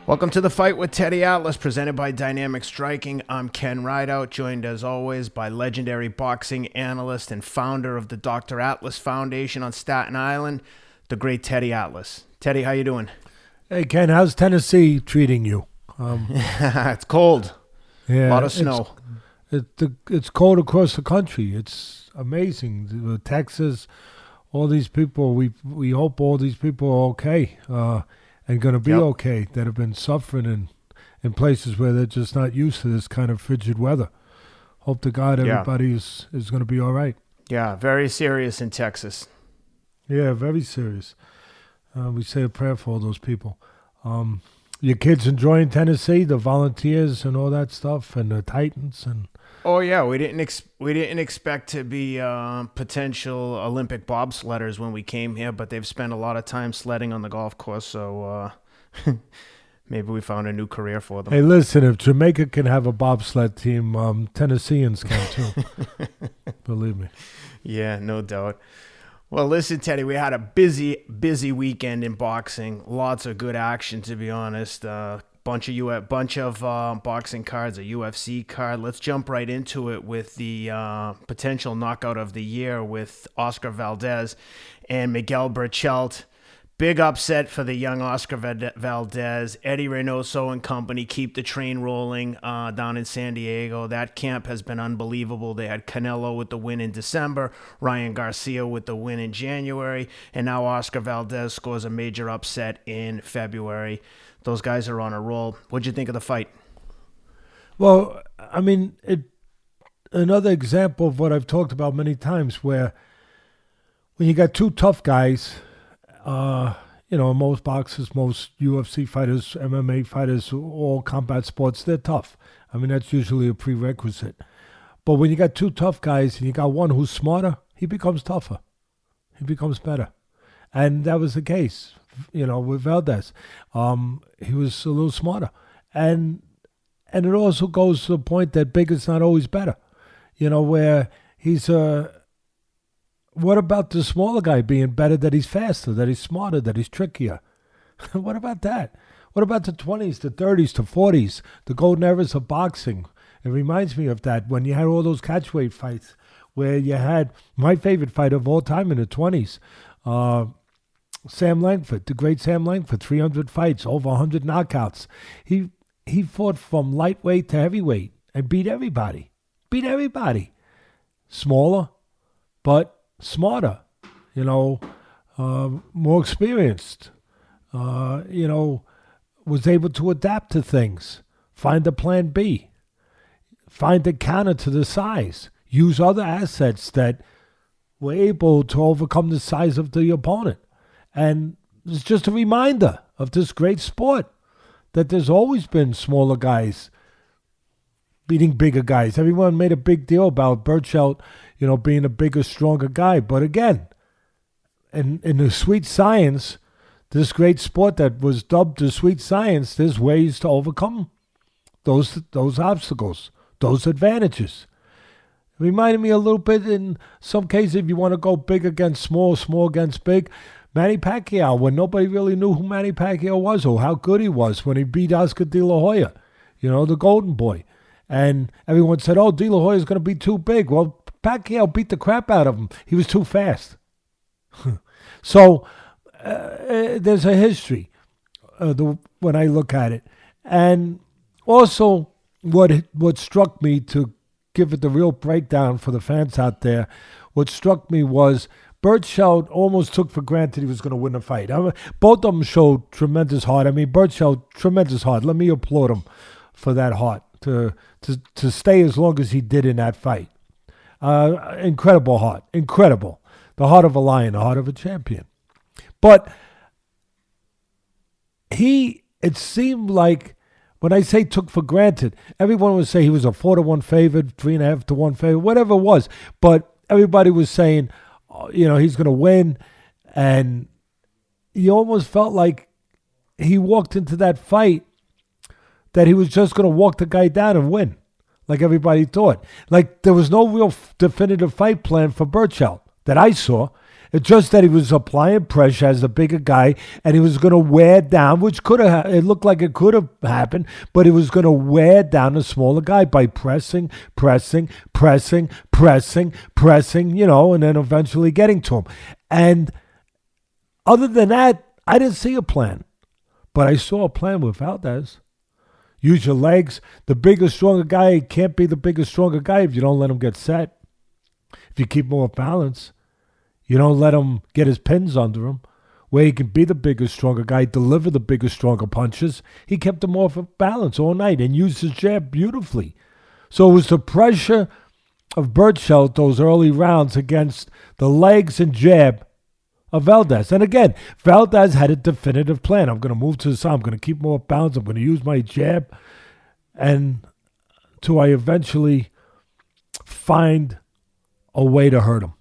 Welcome to the Fight with Teddy Atlas, presented by Dynamic Striking. I'm Ken Rideout, joined as always by legendary boxing analyst and founder of the Dr. Atlas Foundation on Staten Island, the great Teddy Atlas. Teddy, how you doing? Hey, Ken, how's Tennessee treating you? It's cold. Yeah, a lot of snow. It's cold across the country. It's amazing. Texas, all these people, we hope all these people are okay. And going to be okay, that have been suffering in places where they're just not used to this kind of frigid weather. Hope to God everybody is going to be all right. Yeah, very serious in Texas. Yeah, very serious. We say a prayer for all those people. Your kids enjoying Tennessee, the Volunteers and all that stuff, and the Titans and. Oh yeah, we didn't expect to be potential Olympic bobsledders when we came here, but they've spent a lot of time sledding on the golf course, so maybe we found a new career for them. Hey, listen, if Jamaica can have a bobsled team, Tennesseans can too. Believe me. Yeah, no doubt. Well, listen, Teddy, we had a busy weekend in boxing. Lots of good action, to be honest. Bunch of boxing cards, a UFC card. Let's jump right into it with the potential knockout of the year with Oscar Valdez and Miguel Berchelt. Big upset for the young Oscar Valdez. Eddie Reynoso and company keep the train rolling down in San Diego. That camp has been unbelievable. They had Canelo with the win in December, Ryan Garcia with the win in January, and now Oscar Valdez scores a major upset in February. Those guys are on a roll. What'd you think of the fight? Well, I mean, another example of what I've talked about many times, where when you got two tough guys, most boxers, most UFC fighters, MMA fighters, all combat sports, they're tough. I mean, that's usually a prerequisite. But when you got two tough guys and you got one who's smarter, he becomes tougher. He becomes better. And that was the case, with Valdez. He was a little smarter. And it also goes to the point that big is not always better. Where he's what about the smaller guy being better, that he's faster, that he's smarter, that he's trickier? What about that? What about the 20s, the 30s, the 40s, the golden eras of boxing? It reminds me of that when you had all those catchweight fights where you had my favorite fighter of all time in the 20s, Sam Langford, the great Sam Langford, 300 fights, over 100 knockouts. He fought from lightweight to heavyweight and beat everybody. Smaller, but smarter, more experienced, was able to adapt to things, find a plan B, find a counter to the size, use other assets that were able to overcome the size of the opponent. And it's just a reminder of this great sport that there's always been smaller guys beating bigger guys. Everyone made a big deal about Berchelt, being a bigger, stronger guy. But again, in the sweet science, this great sport that was dubbed the sweet science, there's ways to overcome those obstacles, those advantages. It reminded me a little bit in some cases, if you want to go big against small, small against big, Manny Pacquiao, when nobody really knew who Manny Pacquiao was or how good he was when he beat Oscar De La Hoya, the golden boy. And everyone said, De La Hoya is going to be too big. Well, Pacquiao beat the crap out of him. He was too fast. So there's a history when I look at it. And also what struck me, to give it the real breakdown for the fans out there, what struck me was Berchelt almost took for granted he was going to win the fight. Both of them showed tremendous heart. I mean, Berchelt, tremendous heart. Let me applaud him for that heart, to stay as long as he did in that fight. Incredible heart. Incredible. The heart of a lion, the heart of a champion. But it seemed like, when I say took for granted, everyone would say he was a 4-1 favorite, 3.5-1 favorite, whatever it was. But everybody was saying, he's going to win. And you almost felt like he walked into that fight that he was just going to walk the guy down and win, like everybody thought. Like there was no real definitive fight plan for Berchelt that I saw. It's just that he was applying pressure as the bigger guy, and he was going to wear down, which could have, it looked like it could have happened, but he was going to wear down the smaller guy by pressing, and then eventually getting to him. And other than that, I didn't see a plan. But I saw a plan with Valdez. Use your legs. The bigger, stronger guy can't be the bigger, stronger guy if you don't let him get set. If you keep him off balance, you don't let him get his pins under him, where he can be the bigger, stronger guy, deliver the bigger, stronger punches. He kept him off of balance all night and used his jab beautifully. So it was the pressure of Berchelt, those early rounds, against the legs and jab of Valdez. And again, Valdez had a definitive plan. I'm going to move to the side. I'm going to keep more bounds. I'm going to use my jab. And I eventually find a way to hurt him.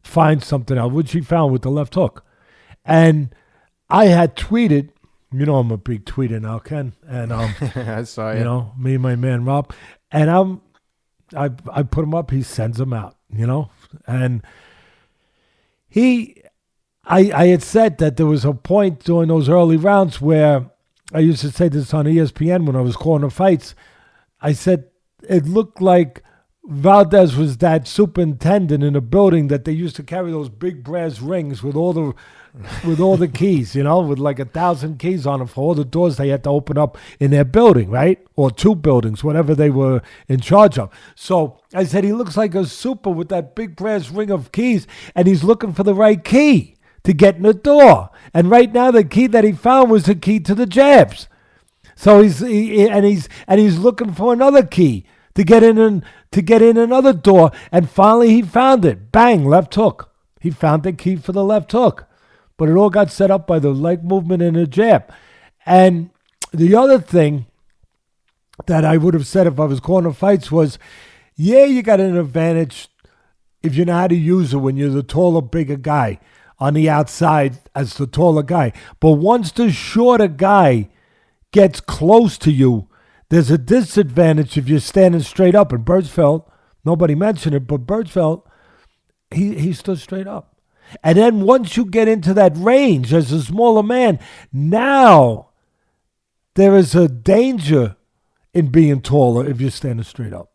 Find something else, which he found with the left hook. And I had tweeted, I'm a big tweeter now, Ken. And I saw you. Me and my man Rob. And I put him up, he sends him out, And I had said that there was a point during those early rounds where I used to say this on ESPN when I was calling the fights. I said it looked like Valdez was that superintendent in a building that they used to carry those big brass rings with all the keys, with like 1,000 keys on them for all the doors they had to open up in their building, right? Or 2 buildings, whatever they were in charge of. So I said he looks like a super with that big brass ring of keys, and he's looking for the right key to get in the door. And right now the key that he found was the key to the jabs. So he's looking for another key to get in another door, and finally he found it. Bang, left hook. He found the key for the left hook. But it all got set up by the leg movement and the jab. And the other thing that I would have said if I was calling the fights was, you got an advantage if you know how to use it when you're the taller, bigger guy on the outside as the taller guy. But once the shorter guy gets close to you, there's a disadvantage if you're standing straight up. And Berchelt, nobody mentioned it, but Berchelt, he stood straight up. And then once you get into that range as a smaller man, now there is a danger in being taller if you're standing straight up.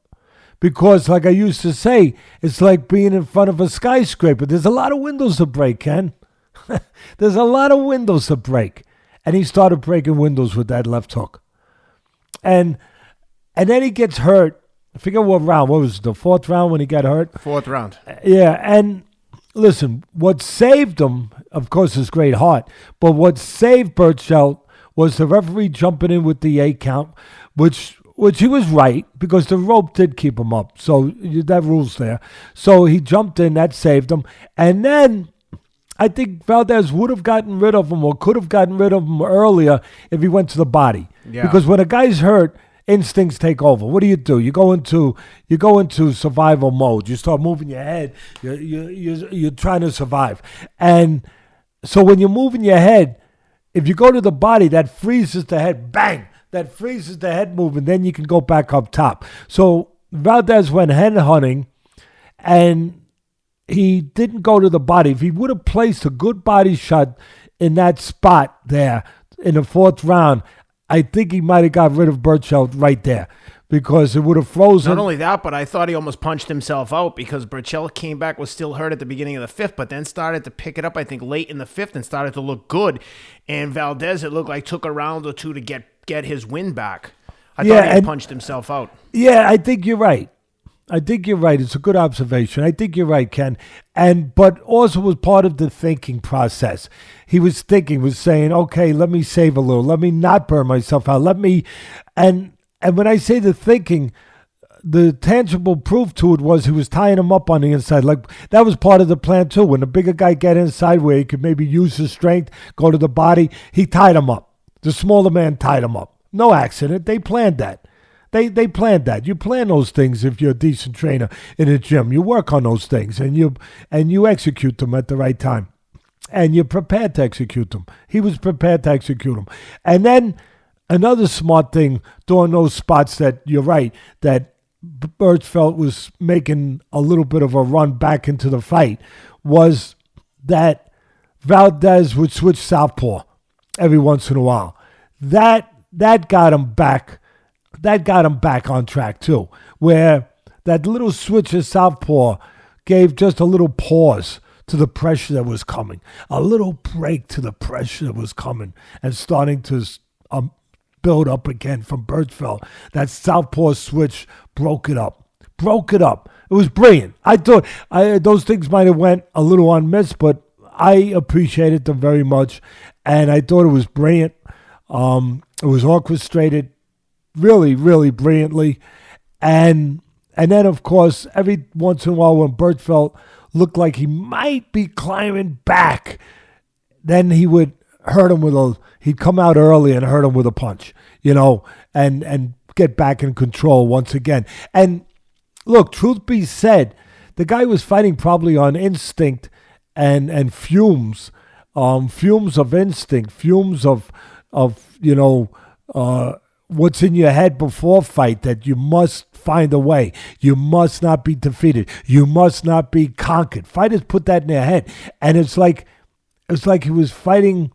Because like I used to say, it's like being in front of a skyscraper. There's a lot of windows to break, Ken. There's a lot of windows to break. And he started breaking windows with that left hook. And then he gets hurt. I forget what round. What was it, the 4th round when he got hurt? 4th round. Yeah, and listen, what saved him, of course, his great heart, but what saved Berchelt was the referee jumping in with the 8 count, which he was right, because the rope did keep him up. So that rule's there. So he jumped in, that saved him. And then I think Valdez would have gotten rid of him, or could have gotten rid of him earlier if he went to the body. Yeah. Because when a guy's hurt, instincts take over. What do? You go into survival mode. You start moving your head. You're trying to survive. And so when you're moving your head, if you go to the body, that freezes the head. Bang! That freezes the head movement. Then you can go back up top. So Valdez went head hunting, and he didn't go to the body. If he would have placed a good body shot in that spot there in the 4th round, I think he might have got rid of Berchelt right there, because it would have frozen. Not only that, but I thought he almost punched himself out, because Berchelt came back, was still hurt at the beginning of the 5th, but then started to pick it up, I think, late in the 5th and started to look good. And Valdez, it looked like, took a round or 2 to get his win back. I thought he had punched himself out. Yeah, I think you're right. It's a good observation. I think you're right, Ken. But also was part of the thinking process. He was saying, okay, let me save a little. Let me not burn myself out. And when I say the thinking, the tangible proof to it was he was tying him up on the inside. Like, that was part of the plan too. When the bigger guy got inside where he could maybe use his strength, go to the body, he tied him up. The smaller man tied him up. No accident. They planned that. They planned that. You plan those things if you're a decent trainer in a gym. You work on those things and you execute them at the right time. And you're prepared to execute them. He was prepared to execute them. And then another smart thing during those spots that you're right, that Berchelt was making a little bit of a run back into the fight, was that Valdez would switch southpaw every once in a while. That got him back. That got him back on track too, where that little switch of southpaw gave just a little pause to the pressure that was coming, a little break to the pressure that was coming and starting to build up again from Berchelt. That southpaw switch broke it up. It was brilliant. I thought those things might have went a little unmissed, but I appreciated them very much, and I thought it was brilliant. It was orchestrated really, really brilliantly, and then of course every once in a while when Berchelt looked like he might be climbing back, then he would hurt him he'd come out early and hurt him with a punch, and get back in control once again. And look, truth be said, the guy was fighting probably on instinct and fumes of instinct, fumes of what's in your head before fight, that you must find a way. You must not be defeated. You must not be conquered. Fighters put that in their head. And it's like he was fighting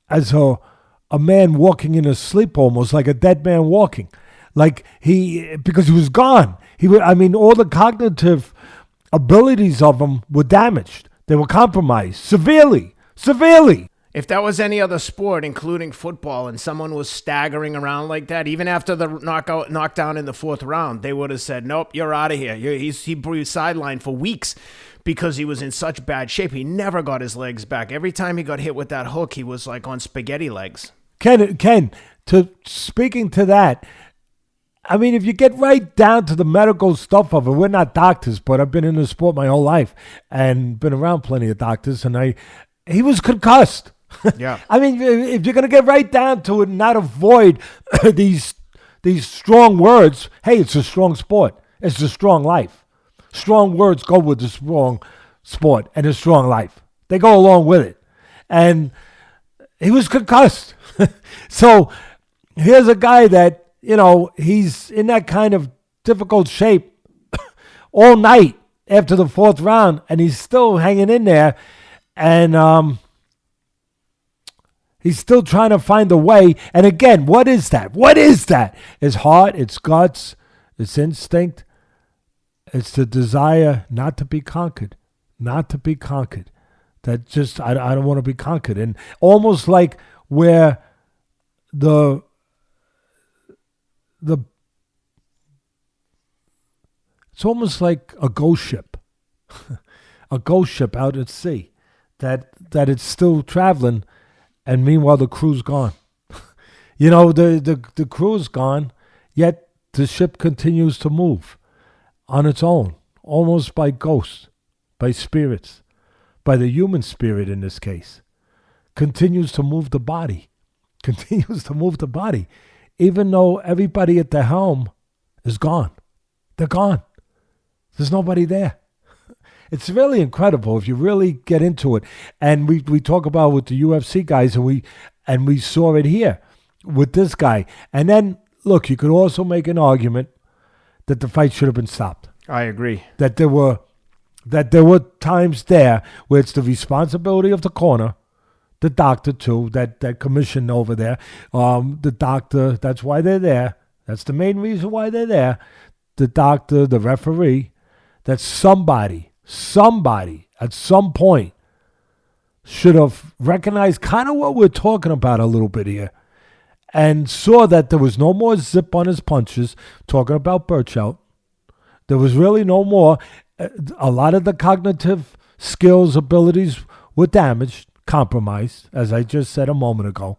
as a man walking in his sleep, almost like a dead man walking. Because he was gone. All the cognitive abilities of him were damaged. They were compromised severely. If that was any other sport, including football, and someone was staggering around like that, even after the knockdown in the fourth round, they would have said, nope, you're out of here. He sidelined for weeks because he was in such bad shape. He never got his legs back. Every time he got hit with that hook, he was like on spaghetti legs. Ken, speaking to that, if you get right down to the medical stuff of it, we're not doctors, but I've been in the sport my whole life and been around plenty of doctors, and he was concussed. Yeah. If you're going to get right down to it and not avoid these strong words, hey, it's a strong sport. It's a strong life. Strong words go with the strong sport and a strong life. They go along with it. And he was concussed. So here's a guy that, he's in that kind of difficult shape all night after the fourth round, and he's still hanging in there. And he's still trying to find a way. And again, what is that? It's heart, it's guts, it's instinct. It's the desire not to be conquered. That just, I don't want to be conquered. And almost like where it's almost like a ghost ship. A ghost ship out at sea. That it's still traveling, and meanwhile the crew's gone. The crew's gone, yet the ship continues to move on its own, almost by ghosts, by spirits, by the human spirit in this case. Continues to move the body, even though everybody at the helm is gone. They're gone. There's nobody there. It's really incredible if you really get into it. And we talk about with the UFC guys, and we saw it here with this guy. And then, look, you could also make an argument that the fight should have been stopped. I agree. That there were times there where it's the responsibility of the corner, the doctor too, that commission over there, the doctor, that's why they're there. That's the main reason why they're there. The doctor, the referee, that somebody at some point should have recognized kind of what we're talking about a little bit here and saw that there was no more zip on his punches, talking about Berchelt. There was really no more. A lot of the cognitive skills, abilities were damaged, compromised, as I just said a moment ago.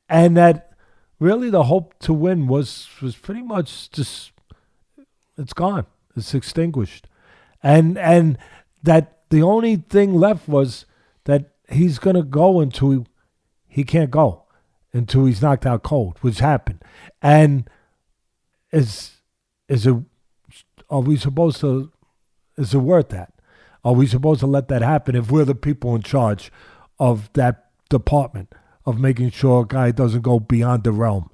And that really the hope to win was pretty much just, it's gone. It's extinguished. And that the only thing left was that he's going to go until he can't go, until he's knocked out cold, which happened. And is it worth that? Are we supposed to let that happen if we're the people in charge of that department, of making sure a guy doesn't go beyond the realm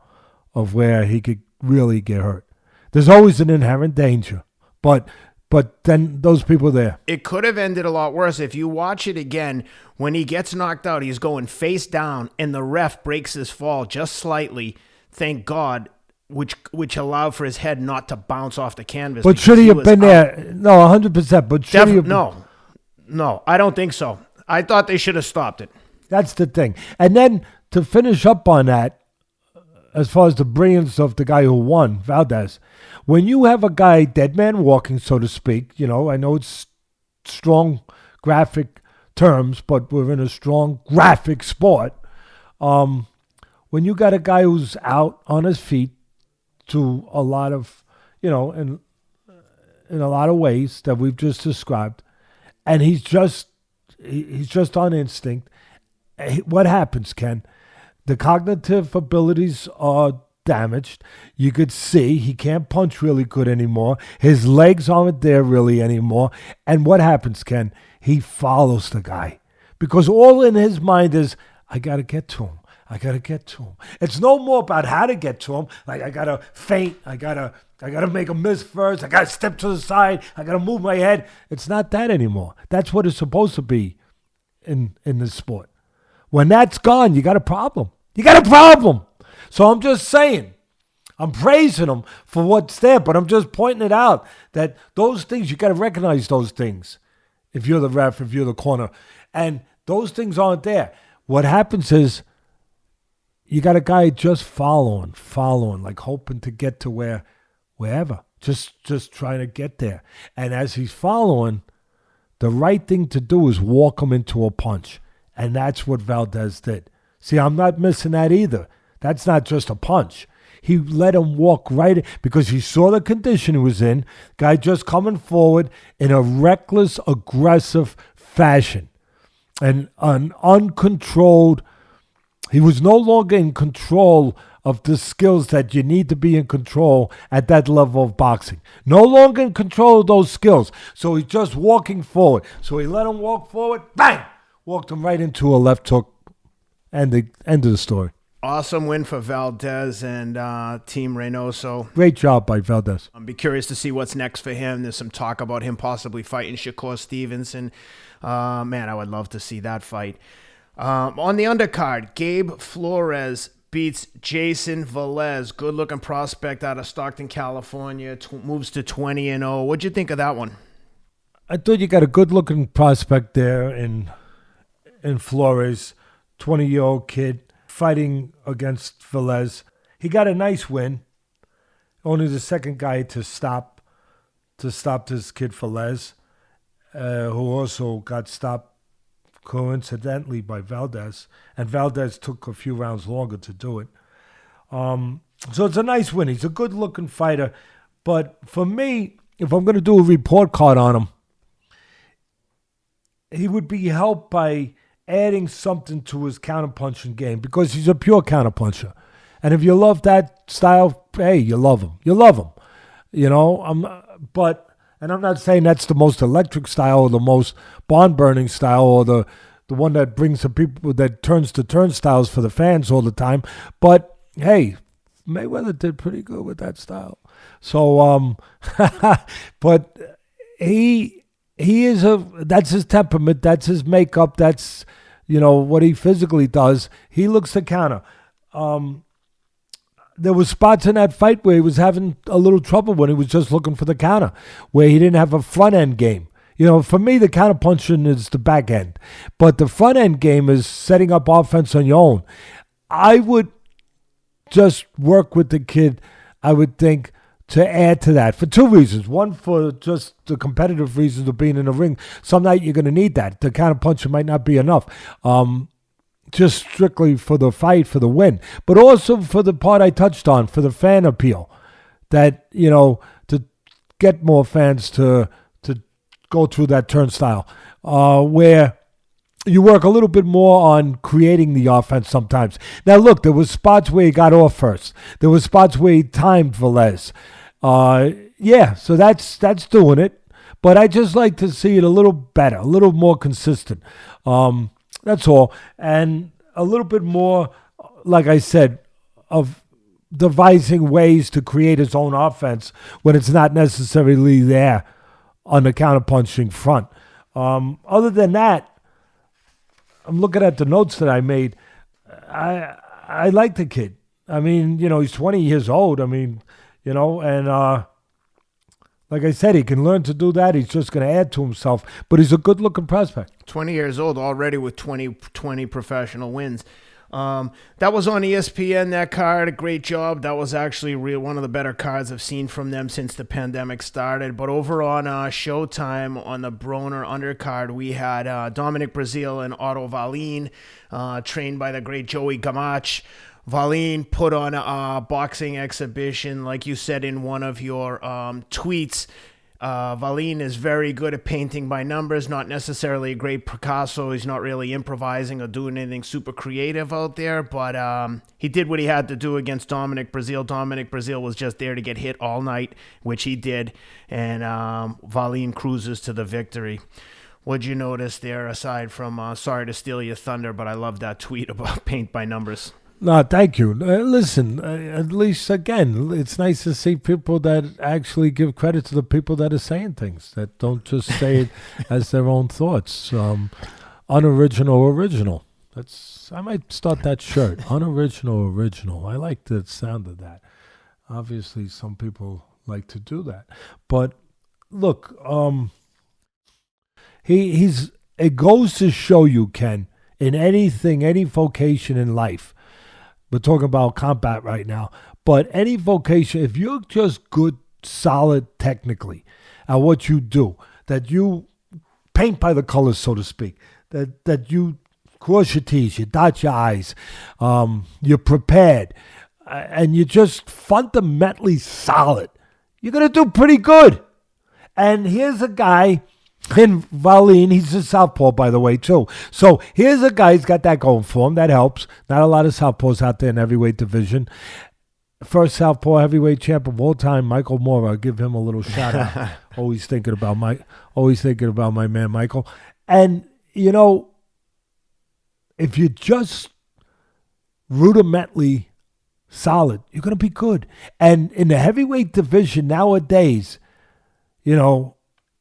of where he could really get hurt? There's always an inherent danger, but But then those people are there. It could have ended a lot worse. If you watch it again, when he gets knocked out, he's going face down, and the ref breaks his fall just slightly. Thank God, which allowed for his head not to bounce off the canvas. But should he have been there? No, 100%. But should he have? No, I don't think so. I thought they should have stopped it. That's the thing. And then to finish up on that, as far as the brilliance of the guy who won, Valdez, when you have a guy dead man walking, so to speak, I know it's strong graphic terms, but we're in a strong graphic sport. When you got a guy who's out on his feet to a lot of, in a lot of ways that we've just described, and he's just on instinct, what happens, Ken? The cognitive abilities are damaged. You could see he can't punch really good anymore. His legs aren't there really anymore. And what happens, Ken? He follows the guy. Because all in his mind is, I got to get to him. I got to get to him. It's no more about how to get to him. Like, I got to feint. I got to make a miss first. I got to step to the side. I got to move my head. It's not that anymore. That's what it's supposed to be in this sport. When that's gone, you got a problem. You got a problem. So I'm just saying, I'm praising him for what's there, but I'm just pointing it out that those things, you got to recognize those things if you're the ref, if you're the corner. And those things aren't there. What happens is you got a guy just following, like hoping to get to wherever, just trying to get there. And as he's following, the right thing to do is walk him into a punch. And that's what Valdez did. See, I'm not missing that either. That's not just a punch. He let him walk right in because he saw the condition he was in. Guy just coming forward in a reckless, aggressive fashion. And an uncontrolled, he was no longer in control of the skills that you need to be in control at that level of boxing. No longer in control of those skills. So he's just walking forward. So he let him walk forward, bang! Walked him right into a left hook, and the end of the story. Awesome win for Valdez and Team Reynoso. Great job by Valdez. I'll be curious to see what's next for him. There's some talk about him possibly fighting Shakur Stevenson. Man, I would love to see that fight. On the undercard, Gabe Flores beats Jayson Velez. Good-looking prospect out of Stockton, California. Moves to 20-0. What'd you think of that one? I thought you got a good-looking prospect there in Flores, 20-year-old kid fighting against Velez. He got a nice win. Only the second guy to stop this kid Velez, who also got stopped coincidentally by Valdez. And Valdez took a few rounds longer to do it. So it's a nice win. He's a good-looking fighter. But for me, if I'm going to do a report card on him, he would be helped by adding something to his counterpunching game because he's a pure counterpuncher. And if you love that style, hey, you love him. You love him. I'm not saying that's the most electric style or the most barn-burning style or the one that brings the people, that turns the turnstiles for the fans all the time. But, hey, Mayweather did pretty good with that style. So, but he is that's his temperament, that's his makeup, that's, what he physically does. He looks to counter. There was spots in that fight where he was having a little trouble when he was just looking for the counter, where he didn't have a front end game. For me, the counter punching is the back end, but the front end game is setting up offense on your own. I would just work with the kid, I would think, to add to that for two reasons. One, for just the competitive reasons of being in the ring. Some night you're going to need that. The counter punching might not be enough. Just strictly for the fight, for the win. But also for the part I touched on, for the fan appeal. That, to get more fans to go through that turnstile. Where you work a little bit more on creating the offense sometimes. Now, look, there was spots where he got off first. There was spots where he timed Velez. So that's doing it. But I just like to see it a little better, a little more consistent. That's all. And a little bit more, like I said, of devising ways to create his own offense when it's not necessarily there on the counterpunching front. Other than that, I'm looking at the notes that I made. I like the kid. I mean, he's 20 years old. I mean, and like I said, he can learn to do that. He's just going to add to himself. But he's a good-looking prospect. 20 years old already with 20 professional wins. That was on ESPN, that card. A great job. That was actually one of the better cards I've seen from them since the pandemic started. But over on Showtime, on the Broner undercard, we had Dominic, Breazeale, and Otto Wallin, trained by the great Joey Gamache. Wallin put on a boxing exhibition, like you said in one of your tweets. Wallin is very good at painting by numbers, not necessarily a great Picasso. He's not really improvising or doing anything super creative out there, but he did what he had to do against Dominic Breazeale. Dominic Breazeale was just there to get hit all night, which he did, and Wallin cruises to the victory. What'd you notice there, aside from, sorry to steal your thunder, but I love that tweet about paint by numbers? No, thank you. Listen, at least, again, it's nice to see people that actually give credit to the people that are saying things, that don't just say it as their own thoughts. Unoriginal, original. I might start that shirt. Unoriginal, original. I like the sound of that. Obviously, some people like to do that. But, look, it goes to show you, Ken, in anything, any vocation in life. We're talking about combat right now. But any vocation, if you're just good, solid technically at what you do, that you paint by the colors, so to speak, that you cross your T's, you dot your I's, you're prepared, and you're just fundamentally solid, you're going to do pretty good. And here's a guy in Wallin, he's a southpaw, by the way, too. So here's a guy who's got that going for him. That helps. Not a lot of southpaws out there in heavyweight division. First southpaw heavyweight champ of all time, Michael Moore. I'll give him a little shout out. Always thinking about my man Michael. And if you're just rudimentally solid, you're gonna be good. And in the heavyweight division nowadays,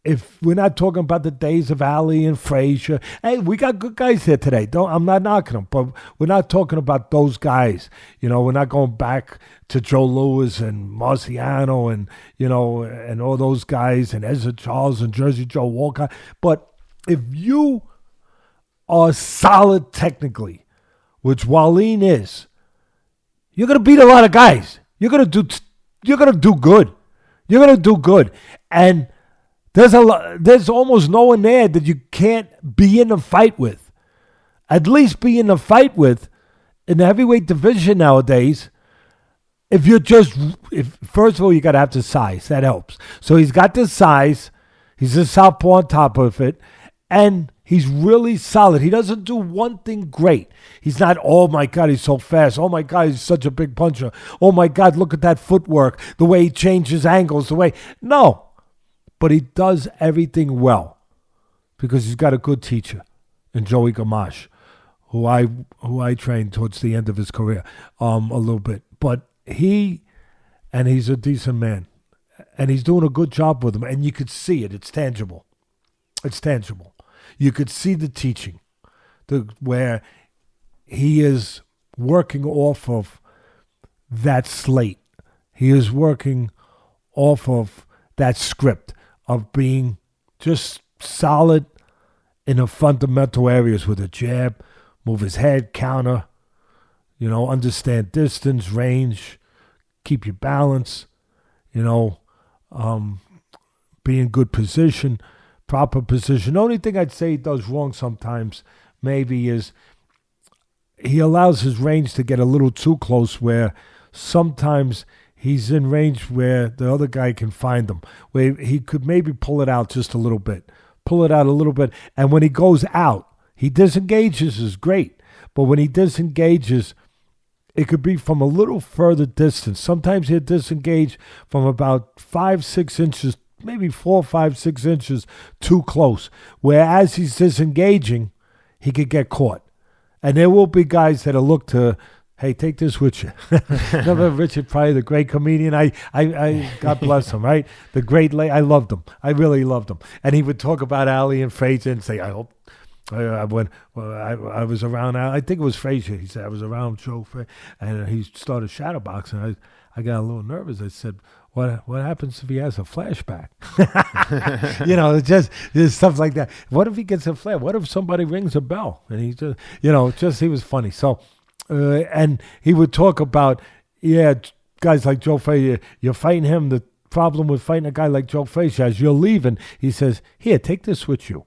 if we're not talking about the days of Ali and Frazier, hey, we got good guys here today. I'm not knocking them, but we're not talking about those guys. We're not going back to Joe Louis and Marciano and and all those guys and Ezra Charles and Jersey Joe Walcott. But if you are solid technically, which Wallin is, you're gonna beat a lot of guys. You're gonna do good. You're gonna do good, and there's almost no one there that you can't be in a fight with. At least be in a fight with in the heavyweight division nowadays. First of all, you got to have the size. That helps. So he's got the size. He's a southpaw on top of it. And he's really solid. He doesn't do one thing great. He's not, oh my God, he's so fast. Oh my God, he's such a big puncher. Oh my God, look at that footwork. The way he changes angles. No. But he does everything well because he's got a good teacher in Joey Gamache, who I trained towards the end of his career a little bit. But he's a decent man, and he's doing a good job with him, and you could see it. It's tangible. You could see the teaching, where he is working off of that slate. He is working off of that script of being just solid in the fundamental areas with a jab, move his head, counter, understand distance, range, keep your balance, be in good position, proper position. The only thing I'd say he does wrong sometimes maybe is he allows his range to get a little too close, where sometimes he's in range where the other guy can find him, where he could maybe pull it out just a little bit. And when he goes out, he disengages is great. But when he disengages, it could be from a little further distance. Sometimes he'll disengage from about 5-6 inches, maybe 4, 5, 6 inches too close. Whereas he's disengaging, he could get caught. And there will be guys that'll look to Hey, take this with you. Remember Richard Pryor, the great comedian? I God bless him, right? The great I loved him. I really loved him. And he would talk about Ali and Frazier and say, I hope. I was around, I think it was Frazier. He said, I was around Joe Frazier. And he started shadowboxing. I got a little nervous. I said, what happens if he has a flashback? Just stuff like that. What if he gets a flash? What if somebody rings a bell? And he just, he was funny. So, and he would talk about, guys like Joe Frazier, you're fighting him. The problem with fighting a guy like Joe Frazier is you're leaving. He says, here, take this with you.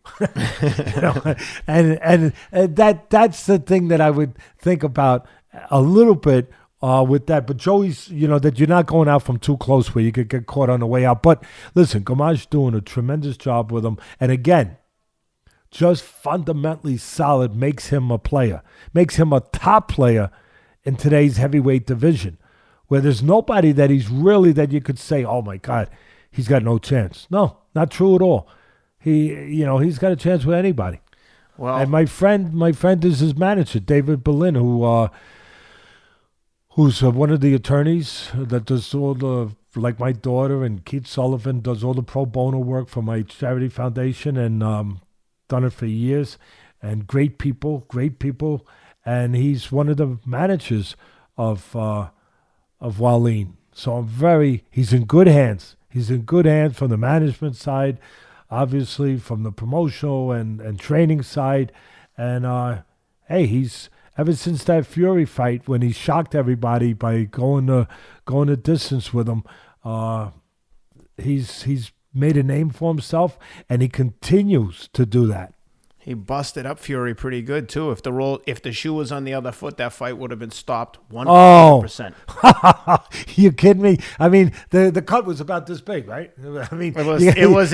And that's the thing that I would think about a little bit with that. But Joey's, that you're not going out from too close where you could get caught on the way out. But listen, Gamage doing a tremendous job with him. And again, just fundamentally solid makes him a player, makes him a top player in today's heavyweight division, where there's nobody that that you could say, oh my God, he's got no chance. No, not true at all. He's got a chance with anybody. Well, and my friend is his manager, David Berlin, who's one of the attorneys that does all the, like my daughter and Keith Sullivan does all the pro bono work for my charity foundation, and done it for years, and great people, and he's one of the managers of Wallin. So he's in good hands. He's in good hands from the management side, obviously from the promotional and training side, and he's ever since that Fury fight when he shocked everybody by going the distance with him, he's made a name for himself, and he continues to do that. He busted up Fury pretty good too. If the shoe was on the other foot, that fight would have been stopped 100%. Oh, you kidding me? I mean, the cut was about this big, right? I mean, it was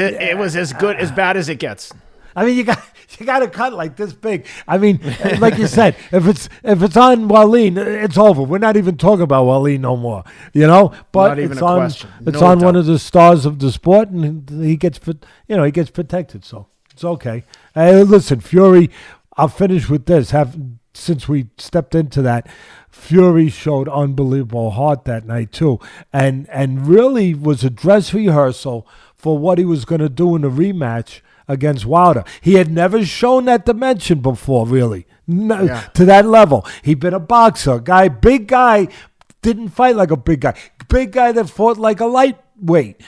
as bad as it gets. I mean, you got a cut like this big. I mean, like you said, if it's on Wallin, it's over. We're not even talking about Wallin no more, But not even a question. It's on one of the stars of the sport, and he gets protected. So it's okay. Listen, Fury. I'll finish with this. Since we stepped into that, Fury showed unbelievable heart that night too, and really was a dress rehearsal for what he was going to do in the rematch against Wilder. He had never shown that dimension before, really, to that level. He'd been a boxer, big guy, didn't fight like a big guy that fought like a lightweight,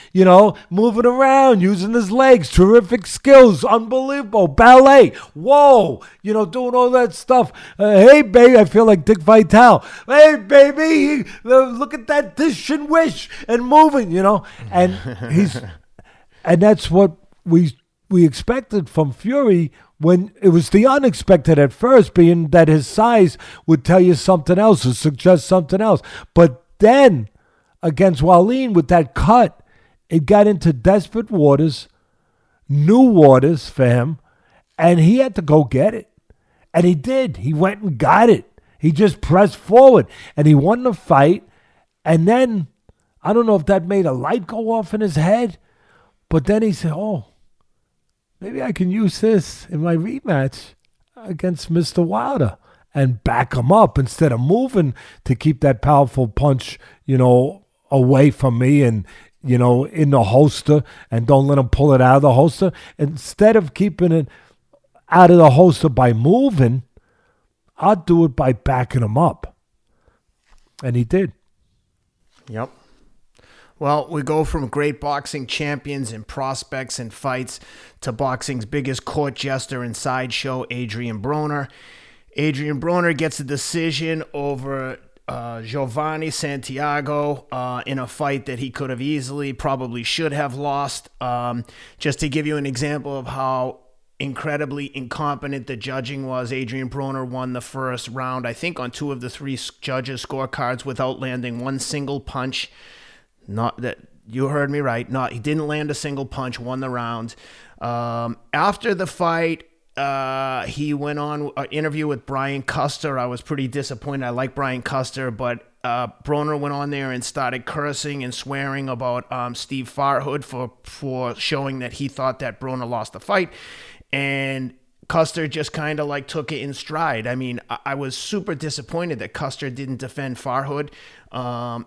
moving around, using his legs, terrific skills, unbelievable, ballet, whoa, doing all that stuff. Hey, baby, I feel like Dick Vitale. Hey, baby, look at that dish and wish and moving, and and that's what we expected from Fury, when it was the unexpected at first, being that his size would tell you something else or suggest something else. But then against Wallin with that cut, it got into desperate waters, new waters for him, and he had to go get it. And he did. He went and got it. He just pressed forward, and he won the fight. And then, I don't know if that made a light go off in his head, but then he said, maybe I can use this in my rematch against Mr. Wilder and back him up instead of moving to keep that powerful punch, away from me and, in the holster, and don't let him pull it out of the holster. Instead of keeping it out of the holster by moving, I'll do it by backing him up. And he did. Yep. Well, we go from great boxing champions and prospects and fights to boxing's biggest court jester and sideshow, Adrian Broner. Adrian Broner gets a decision over Jovanie Santiago in a fight that he could have probably should have lost. Just to give you an example of how incredibly incompetent the judging was, Adrian Broner won the first round, I think, on 2 of the 3 judges' scorecards without landing one single punch. Not that you heard me right. He didn't land a single punch, won the round. After the fight, he went on an interview with Brian Custer. I was pretty disappointed. I like Brian Custer, but Broner went on there and started cursing and swearing about Steve Farhood for showing that he thought that Broner lost the fight. And Custer just kind of like took it in stride. I mean, I was super disappointed that Custer didn't defend Farhood.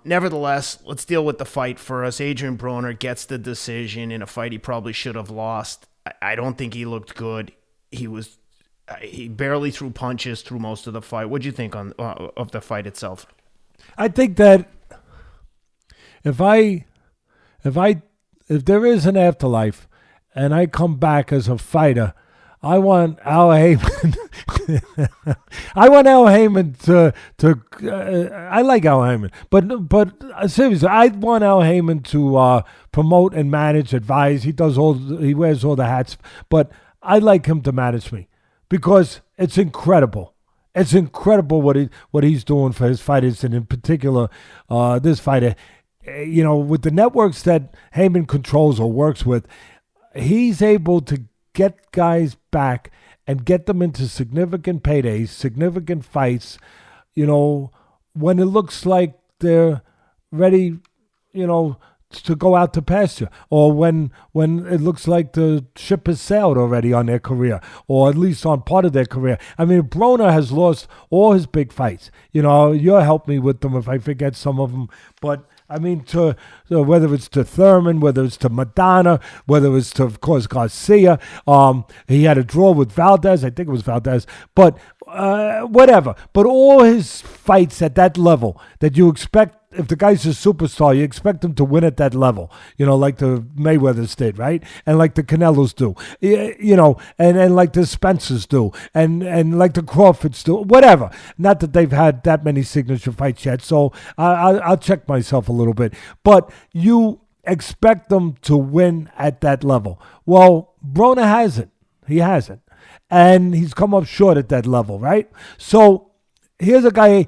Nevertheless, let's deal with the fight first. Adrian Broner gets the decision in a fight he probably should have lost. I don't think he looked good. He barely threw punches through most of the fight. What'd you think of the fight itself? I think that if there is an afterlife and I come back as a fighter, I want Al Heyman. I want Al Heyman to. I like Al Heyman, but seriously, I want Al Heyman to promote and manage, advise. He wears all the hats, but I'd like him to manage me because it's incredible. It's incredible what he's doing for his fighters, and in particular, this fighter. With the networks that Heyman controls or works with, he's able to get guys back and get them into significant paydays, significant fights, when it looks like they're ready, to go out to pasture, or when it looks like the ship has sailed already on their career, or at least on part of their career. I mean, Broner has lost all his big fights. You'll help me with them if I forget some of them, but I mean, to whether it's to Thurman, whether it's to Madonna, whether it's to, of course, Garcia. He had a draw with Valdez. I think it was Valdez. But whatever. But all his fights at that level that you expect, if the guy's a superstar, you expect him to win at that level, like the Mayweathers did, right? And like the Canelos do, and like the Spencers do, and like the Crawfords do, whatever. Not that they've had that many signature fights yet, so I'll check myself a little bit. But you expect them to win at that level. Well, Broner hasn't. He hasn't. And he's come up short at that level, right? So here's a guy...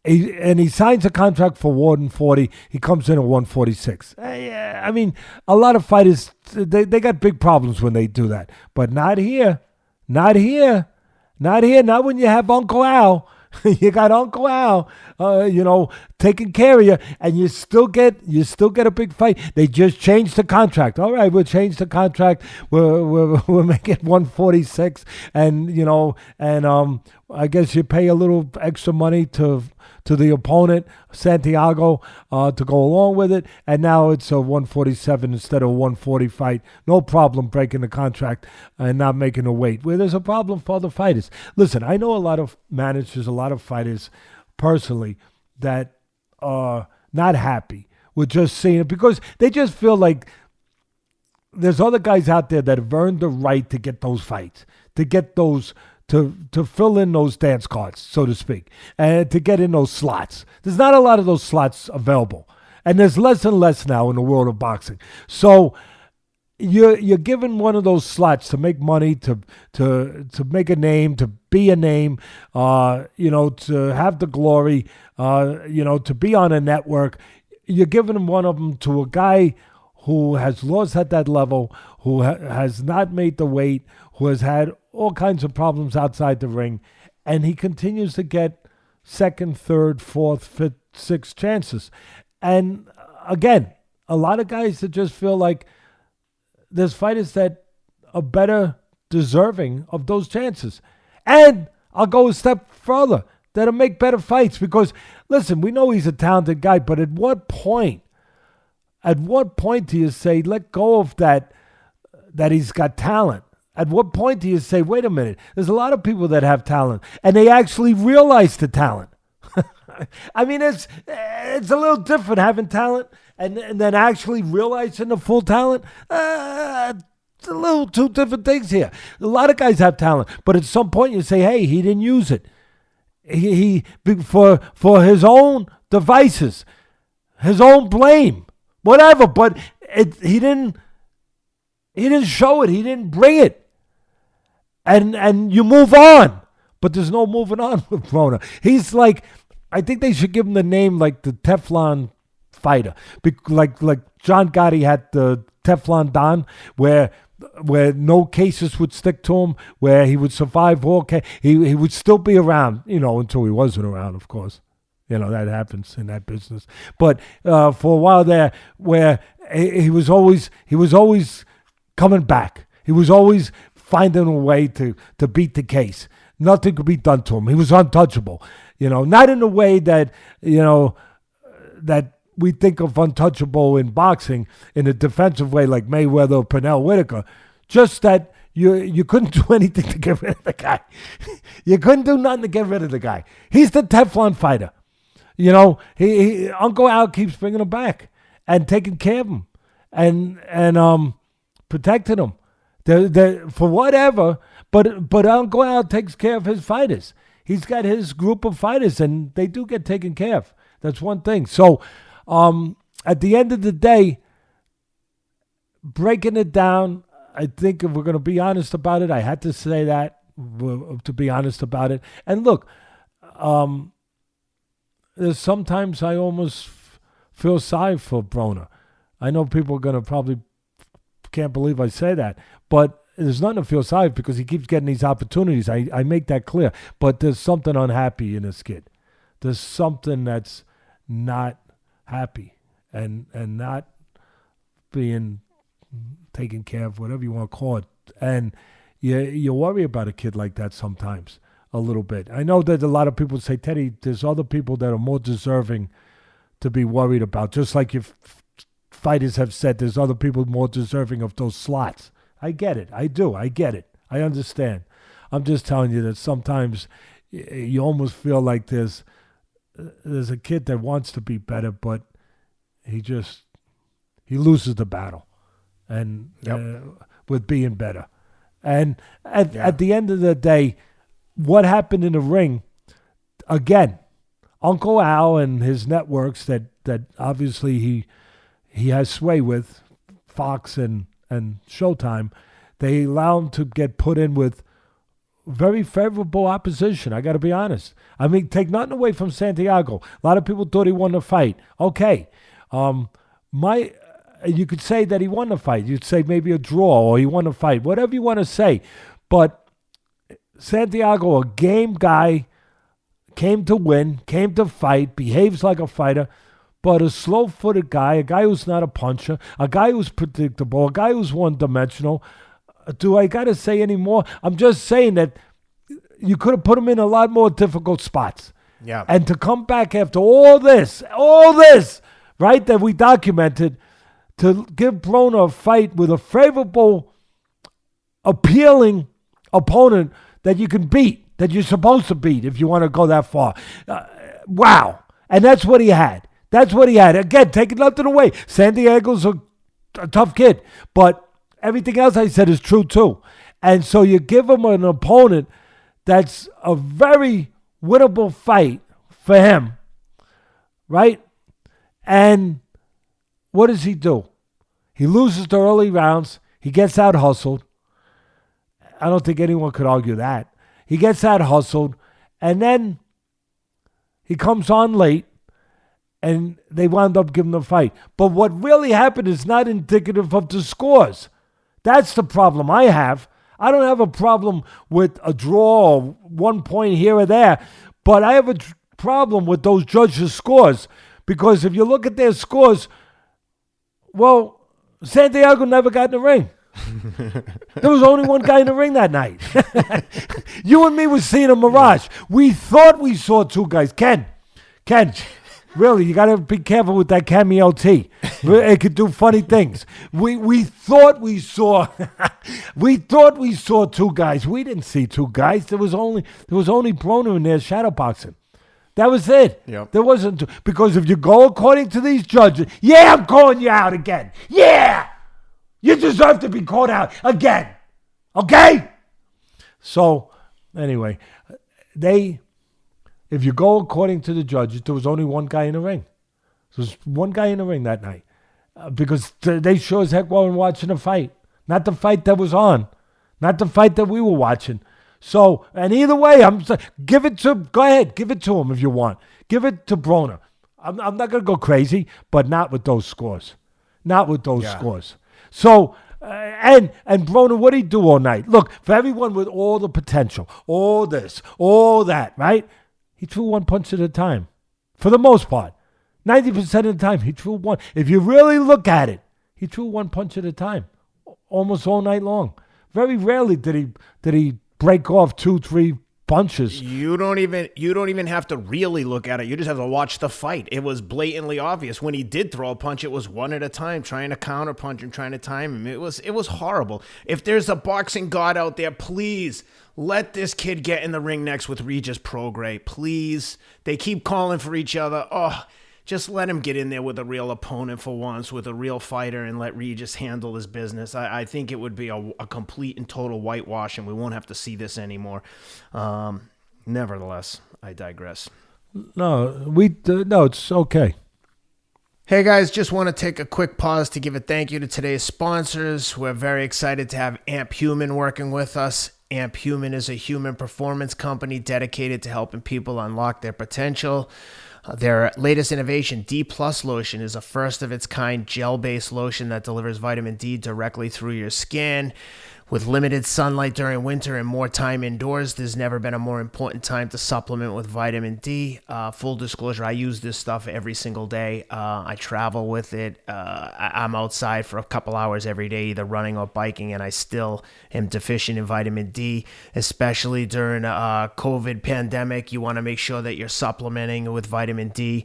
He signs a contract for 140. He comes in at 146. I mean, a lot of fighters, they got big problems when they do that. But not here. Not here. Not here. Not when you have Uncle Al. You got Uncle Al, taking care of you, and you still get a big fight. They just changed the contract. All right, we'll change the contract. We'll make it 146, and I guess you pay a little extra money to the opponent, Santiago, to go along with it, and now it's a 147 instead of a 140 fight. No problem breaking the contract and not making a weight. Where there's a problem for the fighters. Listen, I know a lot of managers, a lot of fighters, personally, that are not happy with just seeing it because they just feel like there's other guys out there that have earned the right to get those fights, to get those... To fill in those dance cards, so to speak, and to get in those slots. There's not a lot of those slots available, and there's less and less now in the world of boxing. So you're given one of those slots to make money, to make a name, to be a name, to have the glory, to be on a network. You're giving one of them to a guy who has lost at that level, who has not made the weight, who has had all kinds of problems outside the ring, and he continues to get second, third, fourth, fifth, sixth chances. And again, a lot of guys that just feel like there's fighters that are better deserving of those chances. And I'll go a step further, that'll make better fights because, listen, we know he's a talented guy, but at what point do you say, let go of that he's got talent? At what point do you say, wait a minute, there's a lot of people that have talent, and they actually realize the talent. I mean, it's a little different having talent and then actually realizing the full talent. It's a little two different things here. A lot of guys have talent, but at some point you say, hey, he didn't use it. He for his own devices, his own blame, whatever, but he didn't show it. He didn't bring it. And you move on. But there's no moving on with Broner. He's like, I think they should give him the name like the Teflon fighter. Like John Gotti had the Teflon Don, where no cases would stick to him, where he would survive all he would still be around, until he wasn't around, of course. That happens in that business. But for a while there, where he was always coming back. He was always finding a way to beat the case. Nothing could be done to him. He was untouchable. Not in a way that, that we think of untouchable in boxing in a defensive way like Mayweather or Pernell Whitaker. Just that you couldn't do anything to get rid of the guy. You couldn't do nothing to get rid of the guy. He's the Teflon fighter. He Uncle Al keeps bringing him back and taking care of him and protecting him. For whatever, but Uncle Al takes care of his fighters. He's got his group of fighters, and they do get taken care of. That's one thing. So, at the end of the day, breaking it down, I think if we're going to be honest about it, I had to say that, to be honest about it. And look, there's sometimes I almost feel sorry for Broner. I know people are going to probably can't believe I say that, but there's nothing to feel sorry because he keeps getting these opportunities. I make that clear. But there's something unhappy in this kid. There's something that's not happy and not being taken care of, whatever you want to call it. And you worry about a kid like that sometimes a little bit. I know that a lot of people say, Teddy, there's other people that are more deserving to be worried about. Just like your fighters have said, there's other people more deserving of those slots. I get it. I do. I get it. I understand. I'm just telling you that sometimes you almost feel like there's a kid that wants to be better, but he loses the battle and with being better. And at the end of the day, what happened in the ring, again, Uncle Al and his networks that obviously he has sway with, Fox and Showtime, they allow him to get put in with very favorable opposition. I got to be honest. I mean, take nothing away from Santiago. A lot of people thought he won the fight. Okay. You could say that he won the fight. You'd say maybe a draw or he won the fight. Whatever you want to say. But Santiago, a game guy, came to win, came to fight, behaves like a fighter, but a slow-footed guy, a guy who's not a puncher, a guy who's predictable, a guy who's one-dimensional. Do I got to say any more? I'm just saying that you could have put him in a lot more difficult spots. Yeah. And to come back after all this, right, that we documented, to give Broner a fight with a favorable, appealing opponent that you can beat, that you're supposed to beat if you want to go that far. Wow. And that's what he had. That's what he had. Again, taking nothing away. Santiago's a tough kid. But everything else I said is true too. And so you give him an opponent that's a very winnable fight for him. Right? And what does he do? He loses the early rounds. He gets out hustled. I don't think anyone could argue that. He gets out hustled. And then he comes on late. And they wound up giving the fight. But what really happened is not indicative of the scores. That's the problem I have. I don't have a problem with a draw or 1 point here or there. But I have a problem with those judges' scores. Because if you look at their scores, well, Santiago never got in the ring. There was only one guy in the ring that night. You and me were seeing a mirage. We thought we saw two guys. Ken. Really, you got to be careful with that cameo T. It could do funny things. We thought we saw two guys. We didn't see two guys. There was only Broner in there shadowboxing. That was it. Yep. There wasn't because if you go according to these judges, I'm calling you out again. Yeah, you deserve to be called out again. Okay. So anyway, if you go according to the judges, there was only one guy in the ring. There was one guy in the ring that night. Because they sure as heck weren't watching the fight. Not the fight that was on. Not the fight that we were watching. So, and either way, go ahead, give it to him if you want. Give it to Broner. I'm not going to go crazy, but not with those scores. Not with those scores. So, and Broner, what did he do all night? Look, for everyone with all the potential, all this, all that, right? He threw one punch at a time. For the most part. 90% of the time, he threw one. If you really look at it, he threw one punch at a time. Almost all night long. Very rarely did he break off 2-3 punches. You don't even have to really look at it. You just have to watch the fight. It was blatantly obvious. When he did throw a punch, it was one at a time, trying to counter punch and trying to time him. It was horrible. If there's a boxing god out there, please let this kid get in the ring next with Regis Prograis. Please. They keep calling for each other. Oh, just let him get in there with a real opponent for once, with a real fighter, and let Regis handle his business. I think it would be a complete and total whitewash, and we won't have to see this anymore. Nevertheless, I digress. No, it's okay. Hey guys, just want to take a quick pause to give a thank you to today's sponsors. We're very excited to have Amp Human working with us. Amp Human is a human performance company dedicated to helping people unlock their potential. Their latest innovation, D Plus Lotion, is a first-of-its-kind gel-based lotion that delivers vitamin D directly through your skin. With limited sunlight during winter and more time indoors, there's never been a more important time to supplement with vitamin D. Full disclosure, I use this stuff every single day. I travel with it. I'm outside for a couple hours every day, either running or biking, and I still am deficient in vitamin D, especially during a COVID pandemic. You want to make sure that you're supplementing with vitamin D.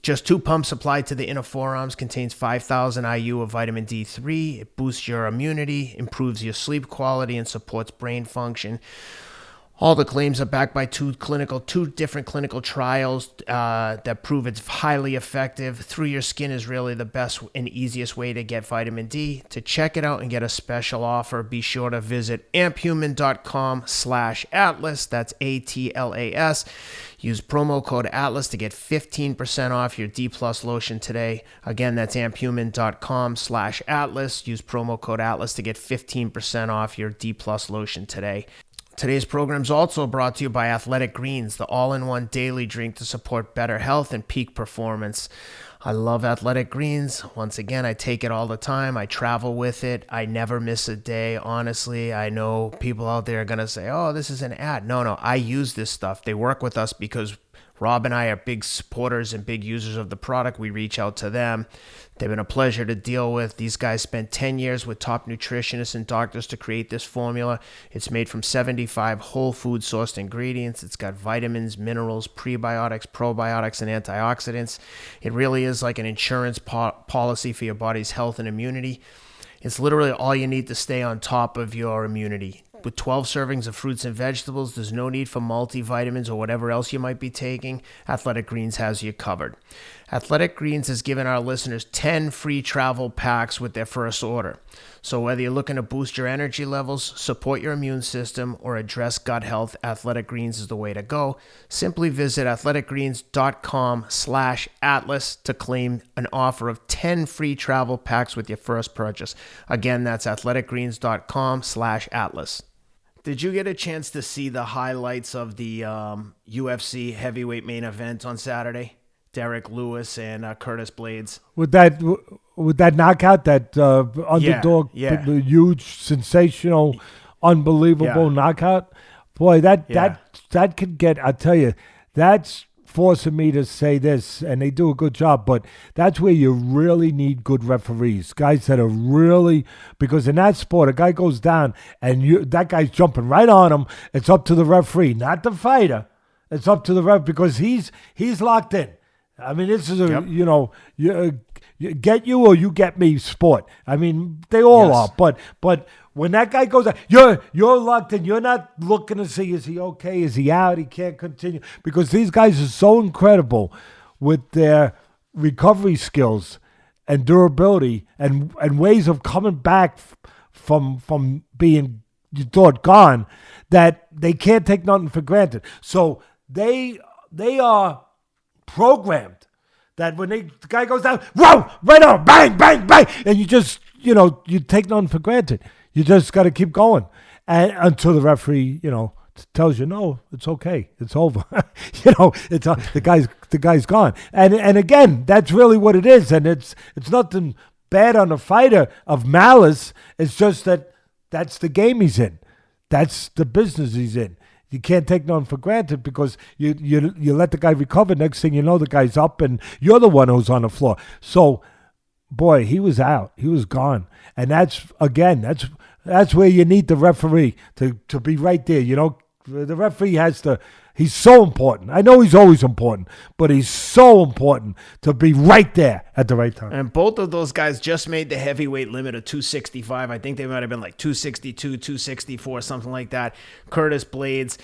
Just 2 pumps applied to the inner forearms, contains 5,000 IU of vitamin D3. It boosts your immunity, improves your sleep quality, and supports brain function. All the claims are backed by two different clinical trials that prove it's highly effective. Through your skin is really the best and easiest way to get vitamin D. To check it out and get a special offer, be sure to visit amphuman.com/Atlas. That's ATLAS. Use promo code ATLAS to get 15% off your D Plus lotion today. Again, that's amphuman.com/Atlas. Use promo code ATLAS to get 15% off your D Plus lotion today. Today's program is also brought to you by Athletic Greens, the all-in-one daily drink to support better health and peak performance. I love Athletic Greens. Once again, I take it all the time. I travel with it. I never miss a day, honestly. I know people out there are going to say, oh, this is an ad. No, I use this stuff. They work with us because Rob and I are big supporters and big users of the product. We reach out to them. They've been a pleasure to deal with. These guys spent 10 years with top nutritionists and doctors to create this formula. It's made from 75 whole food sourced ingredients. It's got vitamins, minerals, prebiotics, probiotics, and antioxidants. It really is like an insurance policy for your body's health and immunity. It's literally all you need to stay on top of your immunity. With 12 servings of fruits and vegetables, there's no need for multivitamins or whatever else you might be taking. Athletic Greens has you covered. Athletic Greens has given our listeners 10 free travel packs with their first order. So whether you're looking to boost your energy levels, support your immune system, or address gut health, Athletic Greens is the way to go. Simply visit athleticgreens.com/Atlas to claim an offer of 10 free travel packs with your first purchase. Again, that's athleticgreens.com/Atlas. Did you get a chance to see the highlights of the UFC heavyweight main event on Saturday? Derrick Lewis and Curtis Blaydes. With that knockout, that underdog, huge, sensational, unbelievable knockout. Boy, that could get. I tell you, that's forcing me to say this, and they do a good job. But that's where you really need good referees, guys that are really, because in that sport, a guy goes down and that guy's jumping right on him. It's up to the referee, not the fighter. It's up to the ref because he's locked in. I mean, this is you get you or you get me sport. I mean, they all are. But when that guy goes out, you're locked in. You're not looking to see, is he okay? Is he out? He can't continue. Because these guys are so incredible with their recovery skills and durability and ways of coming back from being, you thought, gone, that they can't take nothing for granted. So they are programmed that when the guy goes down, whoa, right on, bang, bang, bang, and you just, you take nothing for granted. You just got to keep going, and until the referee, tells you, no, it's okay, it's over. It's the guy's gone, and again, that's really what it is, and it's nothing bad on the fighter of malice. It's just that's the game he's in, that's the business he's in. You can't take none for granted because you let the guy recover. Next thing you know, the guy's up and you're the one who's on the floor. So boy, he was out. He was gone. And that's where you need the referee to be right there. You know, the referee he's so important. I know he's always important, but he's so important to be right there at the right time. And both of those guys just made the heavyweight limit of 265. I think they might have been like 262, 264, something like that. Curtis Blaydes,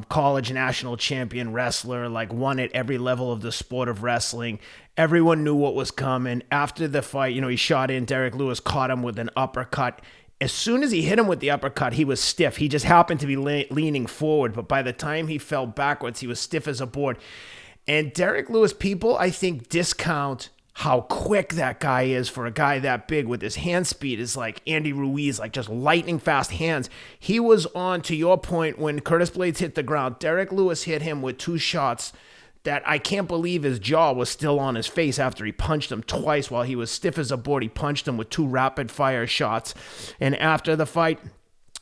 college national champion wrestler, like won at every level of the sport of wrestling. Everyone knew what was coming. After the fight, he shot in. Derrick Lewis caught him with an uppercut. As soon as he hit him with the uppercut, he was stiff. He just happened to be leaning forward, but by the time he fell backwards, he was stiff as a board. And Derrick Lewis, people, I think, discount how quick that guy is for a guy that big with his hand speed. Is like Andy Ruiz, like just lightning fast hands. He was on, to your point, when Curtis Blaydes hit the ground. Derrick Lewis hit him with 2 shots that I can't believe his jaw was still on his face after he punched him twice while he was stiff as a board. He punched him with 2 rapid-fire shots. And after the fight,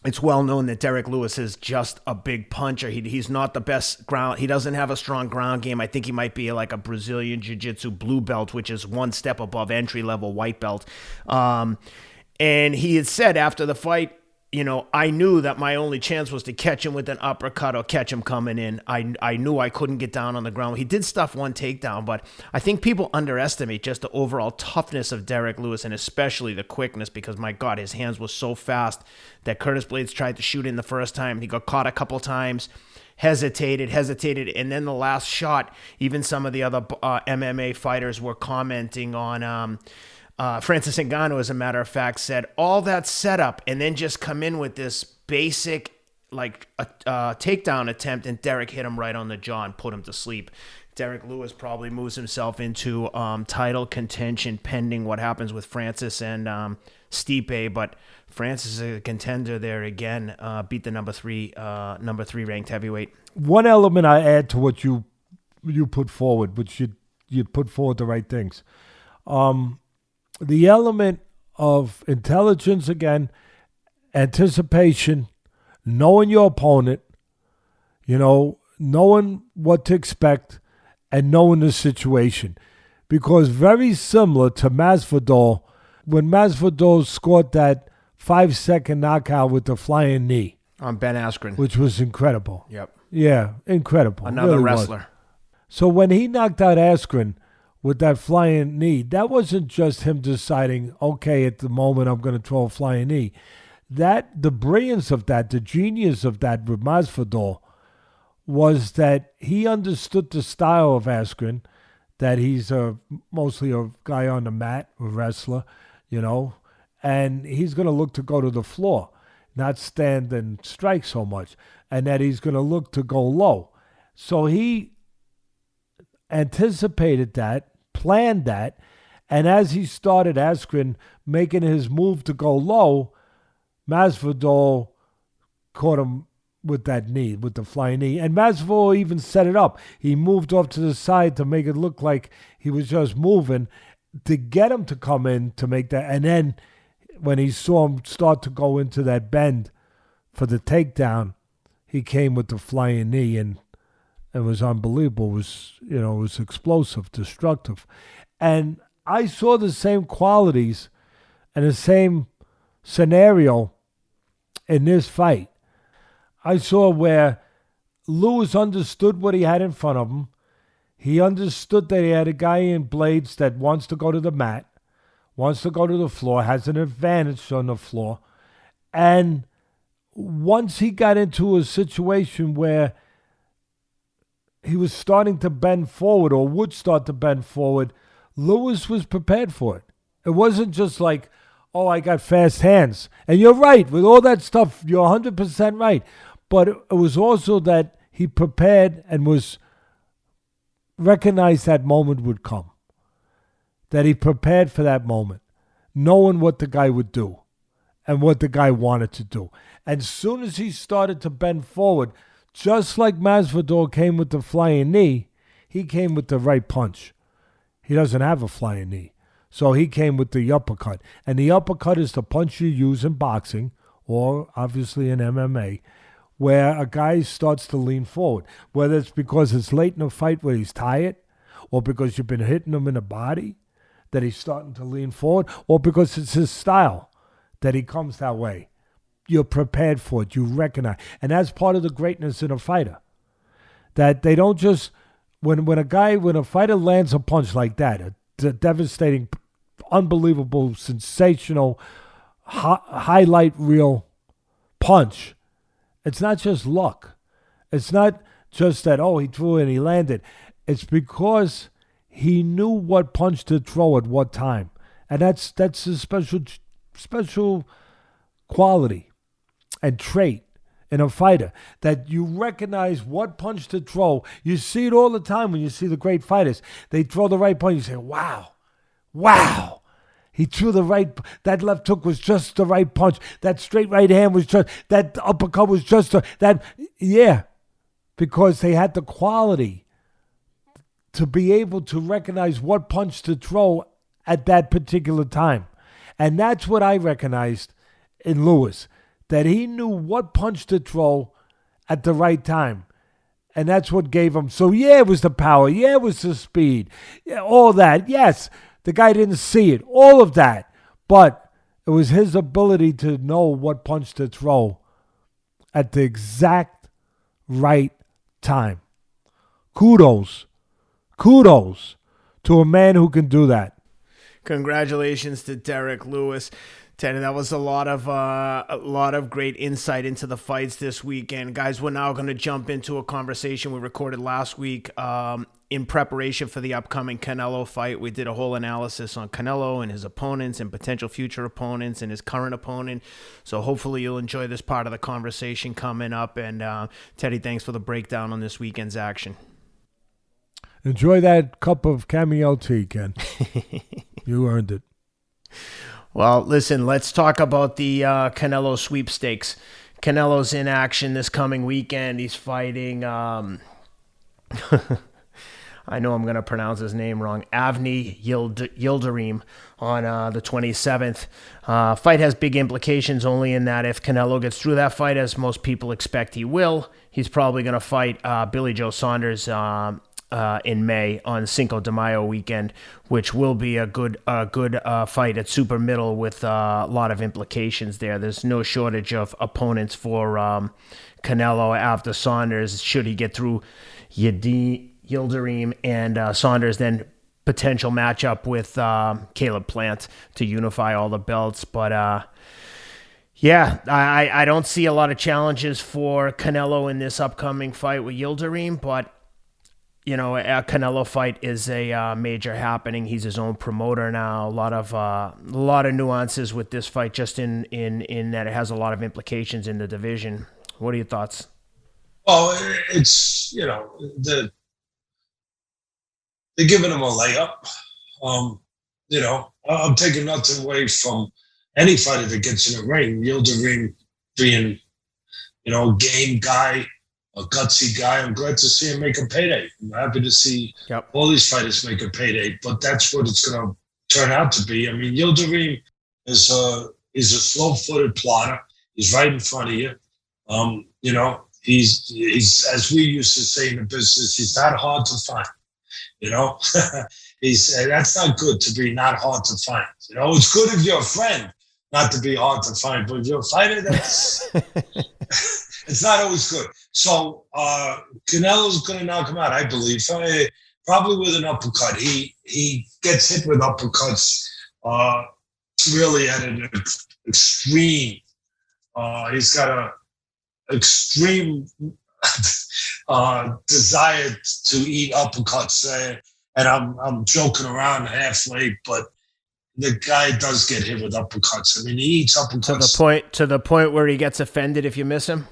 it's well known that Derrick Lewis is just a big puncher. He's not the best ground. He doesn't have a strong ground game. I think he might be like a Brazilian Jiu-Jitsu blue belt, which is one step above entry-level white belt. And he had said after the fight, I knew that my only chance was to catch him with an uppercut or catch him coming in. I knew I couldn't get down on the ground. He did stuff one takedown, but I think people underestimate just the overall toughness of Derrick Lewis and especially the quickness because, my God, his hands were so fast that Curtis Blaydes tried to shoot in the first time. He got caught a couple times, hesitated, and then the last shot, even some of the other MMA fighters were commenting on Francis Ngannou, as a matter of fact, said all that setup and then just come in with this basic takedown attempt, and Derrick hit him right on the jaw and put him to sleep. Derrick Lewis probably moves himself into title contention pending what happens with Francis and Stipe, but Francis is a contender there again. Beat the number three ranked heavyweight. One element I add to what you put forward, which you put forward the right things. The element of intelligence, again, anticipation, knowing your opponent, knowing what to expect, and knowing the situation. Because very similar to Masvidal, when Masvidal scored that 5-second knockout with the flying knee. On Ben Askren. Which was incredible. Yep. Yeah, incredible. Another really wrestler. Was. So when he knocked out Askren with that flying knee, that wasn't just him deciding, okay, at the moment I'm going to throw a flying knee. The brilliance of that, the genius of that with Masvidal was that he understood the style of Askren, that he's mostly a guy on the mat, a wrestler, and he's going to look to go to the floor, not stand and strike so much, and that he's going to look to go low. So he anticipated that, planned that, and as he started Askren making his move to go low, Masvidal caught him with that knee, with the flying knee. And Masvidal even set it up. He moved off to the side to make it look like he was just moving to get him to come in to make that. And then when he saw him start to go into that bend for the takedown, he came with the flying knee, and it was unbelievable. It was explosive, destructive. And I saw the same qualities and the same scenario in this fight. I saw where Lewis understood what he had in front of him. He understood that he had a guy in Blaydes that wants to go to the mat, wants to go to the floor, has an advantage on the floor. And once he got into a situation where he was starting to bend forward or would start to bend forward, Lewis was prepared for it. It wasn't just like, oh, I got fast hands. And you're right. With all that stuff, you're 100% right. But it was also that he prepared and recognized that moment would come. That he prepared for that moment, knowing what the guy would do and what the guy wanted to do. And as soon as he started to bend forward, just like Masvidal came with the flying knee, he came with the right punch. He doesn't have a flying knee. So he came with the uppercut. And the uppercut is the punch you use in boxing, or obviously in MMA, where a guy starts to lean forward. Whether it's because it's late in a fight where he's tired, or because you've been hitting him in the body, that he's starting to lean forward, or because it's his style that he comes that way. You're prepared for it. You recognize. And that's part of the greatness in a fighter. That they don't just, when a fighter lands a punch like that, a devastating, unbelievable, sensational, highlight reel punch, it's not just luck. It's not just that, he threw it and he landed. It's because he knew what punch to throw at what time. And that's a special quality and trait in a fighter, that you recognize what punch to throw. You see it all the time when you see the great fighters. They throw the right punch. You say, wow. He threw the right, that left hook was just the right punch. That straight right hand was just, that uppercut was just, because they had the quality to be able to recognize what punch to throw at that particular time. And that's what I recognized in Lewis, that he knew what punch to throw at the right time. And that's what gave him. So, it was the power. It was the speed. All that. Yes, the guy didn't see it. All of that. But it was his ability to know what punch to throw at the exact right time. Kudos to a man who can do that. Congratulations to Derrick Lewis. Teddy, that was a lot of great insight into the fights this weekend. Guys, we're now going to jump into a conversation we recorded last week in preparation for the upcoming Canelo fight. We did a whole analysis on Canelo and his opponents and potential future opponents and his current opponent. So hopefully you'll enjoy this part of the conversation coming up. And Teddy, thanks for the breakdown on this weekend's action. Enjoy that cup of cameo tea, Ken. You earned it. Well, listen, let's talk about the Canelo sweepstakes. Canelo's in action this coming weekend. He's fighting, I know I'm going to pronounce his name wrong, Avni Yildirim on the 27th. Fight has big implications only in that if Canelo gets through that fight, as most people expect he will, he's probably going to fight Billy Joe Saunders in May on Cinco de Mayo weekend, which will be a good fight at super middle with a lot of implications there. There's no shortage of opponents for Canelo after Saunders, should he get through Yildirim and Saunders, then potential matchup with Caleb Plant to unify all the belts. But I don't see a lot of challenges for Canelo in this upcoming fight with Yildirim, but a Canelo fight is a major happening. He's his own promoter now. A lot of nuances with this fight, just in that it has a lot of implications in the division. What are your thoughts? Well, it's they're giving him a layup. I'm taking nothing away from any fighter that gets in the ring. Yildirim being, a game guy, a gutsy guy. I'm glad to see him make a payday. I'm happy to see all these fighters make a payday, but that's what it's going to turn out to be. I mean, Yildirim is a slow-footed plotter. He's right in front of you. He's as we used to say in the business, he's not hard to find. That's not good to be not hard to find. It's good if you're a friend not to be hard to find, but if you're a fighter, that's it's not always good. So Canelo's going to knock him out, I believe, probably with an uppercut. He gets hit with uppercuts really at an extreme. He's got an extreme desire to eat uppercuts, and I'm joking around halfway, but the guy does get hit with uppercuts. I mean, he eats uppercuts to the point where he gets offended if you miss him.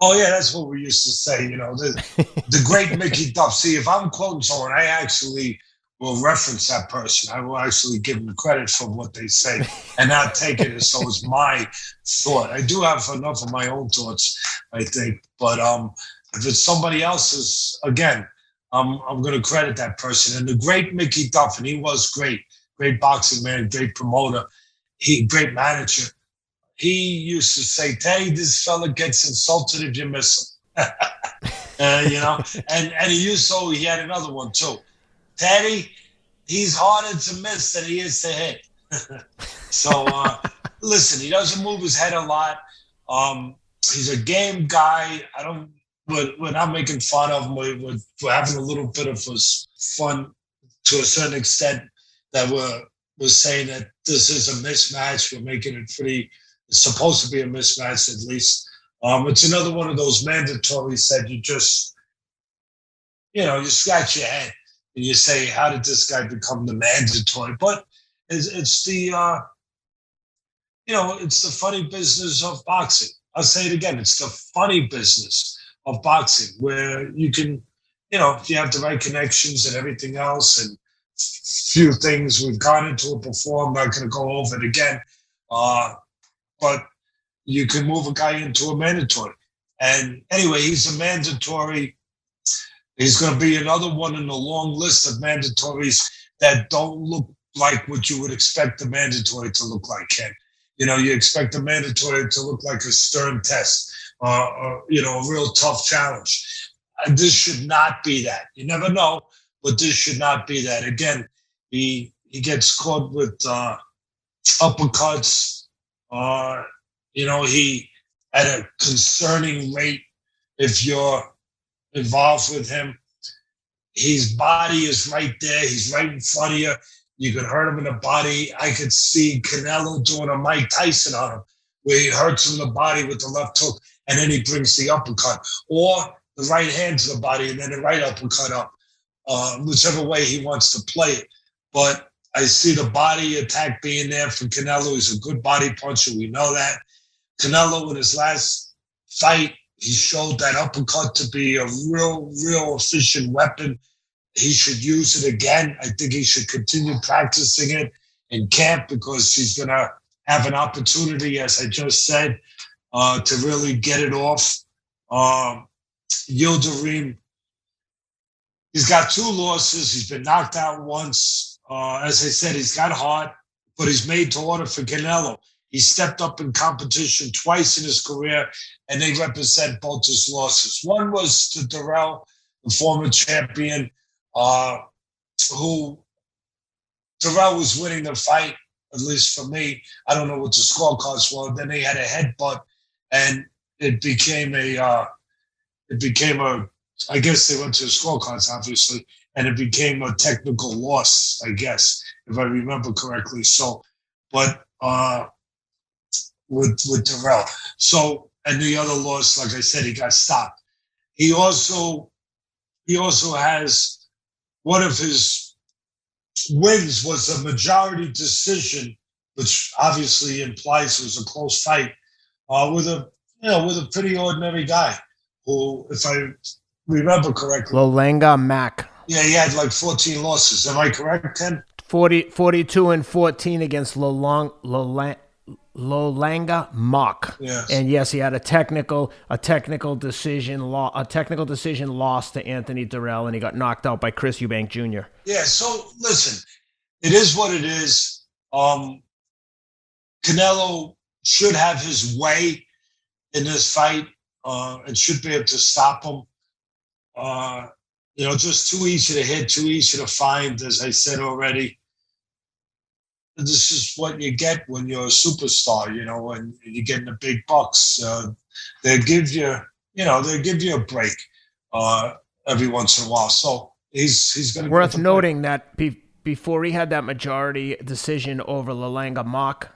Oh yeah, that's what we used to say. The great Mickey Duff. See, if I'm quoting someone, I actually will reference that person. I will actually give them credit for what they say and not take it as so it's my thought. I do have enough of my own thoughts, I think. But if it's somebody else's, again, I'm going to credit that person. And the great Mickey Duff, and he was great boxing man, great promoter, great manager. He used to say, "Hey, this fella gets insulted if you miss him." and he had another one too. Teddy, he's harder to miss than he is to hit. So, listen, he doesn't move his head a lot. He's a game guy. We're not making fun of him. We're having a little bit of fun to a certain extent that we're saying that this is a mismatch. We're making it it's supposed to be a mismatch at least. It's another one of those mandatories that you just, you scratch your head and you say, how did this guy become the mandatory? But it's the, it's the funny business of boxing. I'll say it again. It's the funny business of boxing where you can, if you have the right connections and everything else and few things we've gone into it before. I'm not going to go over it again. But you can move a guy into a mandatory. And anyway, he's a mandatory. He's going to be another one in the long list of mandatories that don't look like what you would expect a mandatory to look like, Ken. You expect a mandatory to look like a stern test, a real tough challenge. And this should not be that. You never know, but this should not be that. Again, he gets caught with uppercuts. He at a concerning rate if you're involved with him. His body is right there. He's right in front of you. You could hurt him in the body. I could see Canelo doing a Mike Tyson on him, where he hurts him in the body with the left hook, and then he brings the uppercut. Or the right hand to the body, and then the right uppercut up, whichever way he wants to play it. But I see the body attack being there for Canelo. He's a good body puncher. We know that. Canelo, in his last fight, he showed that uppercut to be a real efficient weapon. He should use it again. I think he should continue practicing it in camp because he's going to have an opportunity, as I just said, to really get it off. Yildirim, he's got 2 losses. He's been knocked out once. As I said, he's got heart, but he's made to order for Canelo. He stepped up in competition twice in his career, and they represent both his losses. One was to Derrick, the former champion, who Derrick was winning the fight, at least for me. I don't know what the scorecards were. Then they had a headbutt, and it became a, I guess they went to the scorecards, obviously, and it became a technical loss, I guess, if I remember correctly. So, but with Derrick. So, and the other loss, like I said, he got stopped. He also has one of his wins was a majority decision, which obviously implies it was a close fight, with a pretty ordinary guy who, if I remember correctly, Lolanga Mac. Yeah, he had like 14 losses. Am I correct, Ken? 42-14 against Lolanga Mock. Yes. And yes, he had a technical decision loss to Anthony Durrell, and he got knocked out by Chris Eubank Jr. Yeah, so listen, it is what it is. Canelo should have his way in this fight and should be able to stop him. Just too easy to hit, too easy to find, as I said already. This is what you get when you're a superstar, and you're getting the big bucks. They give you a break every once in a while. So he's going to. Worth noting that before he had that majority decision over Lolanga Mock,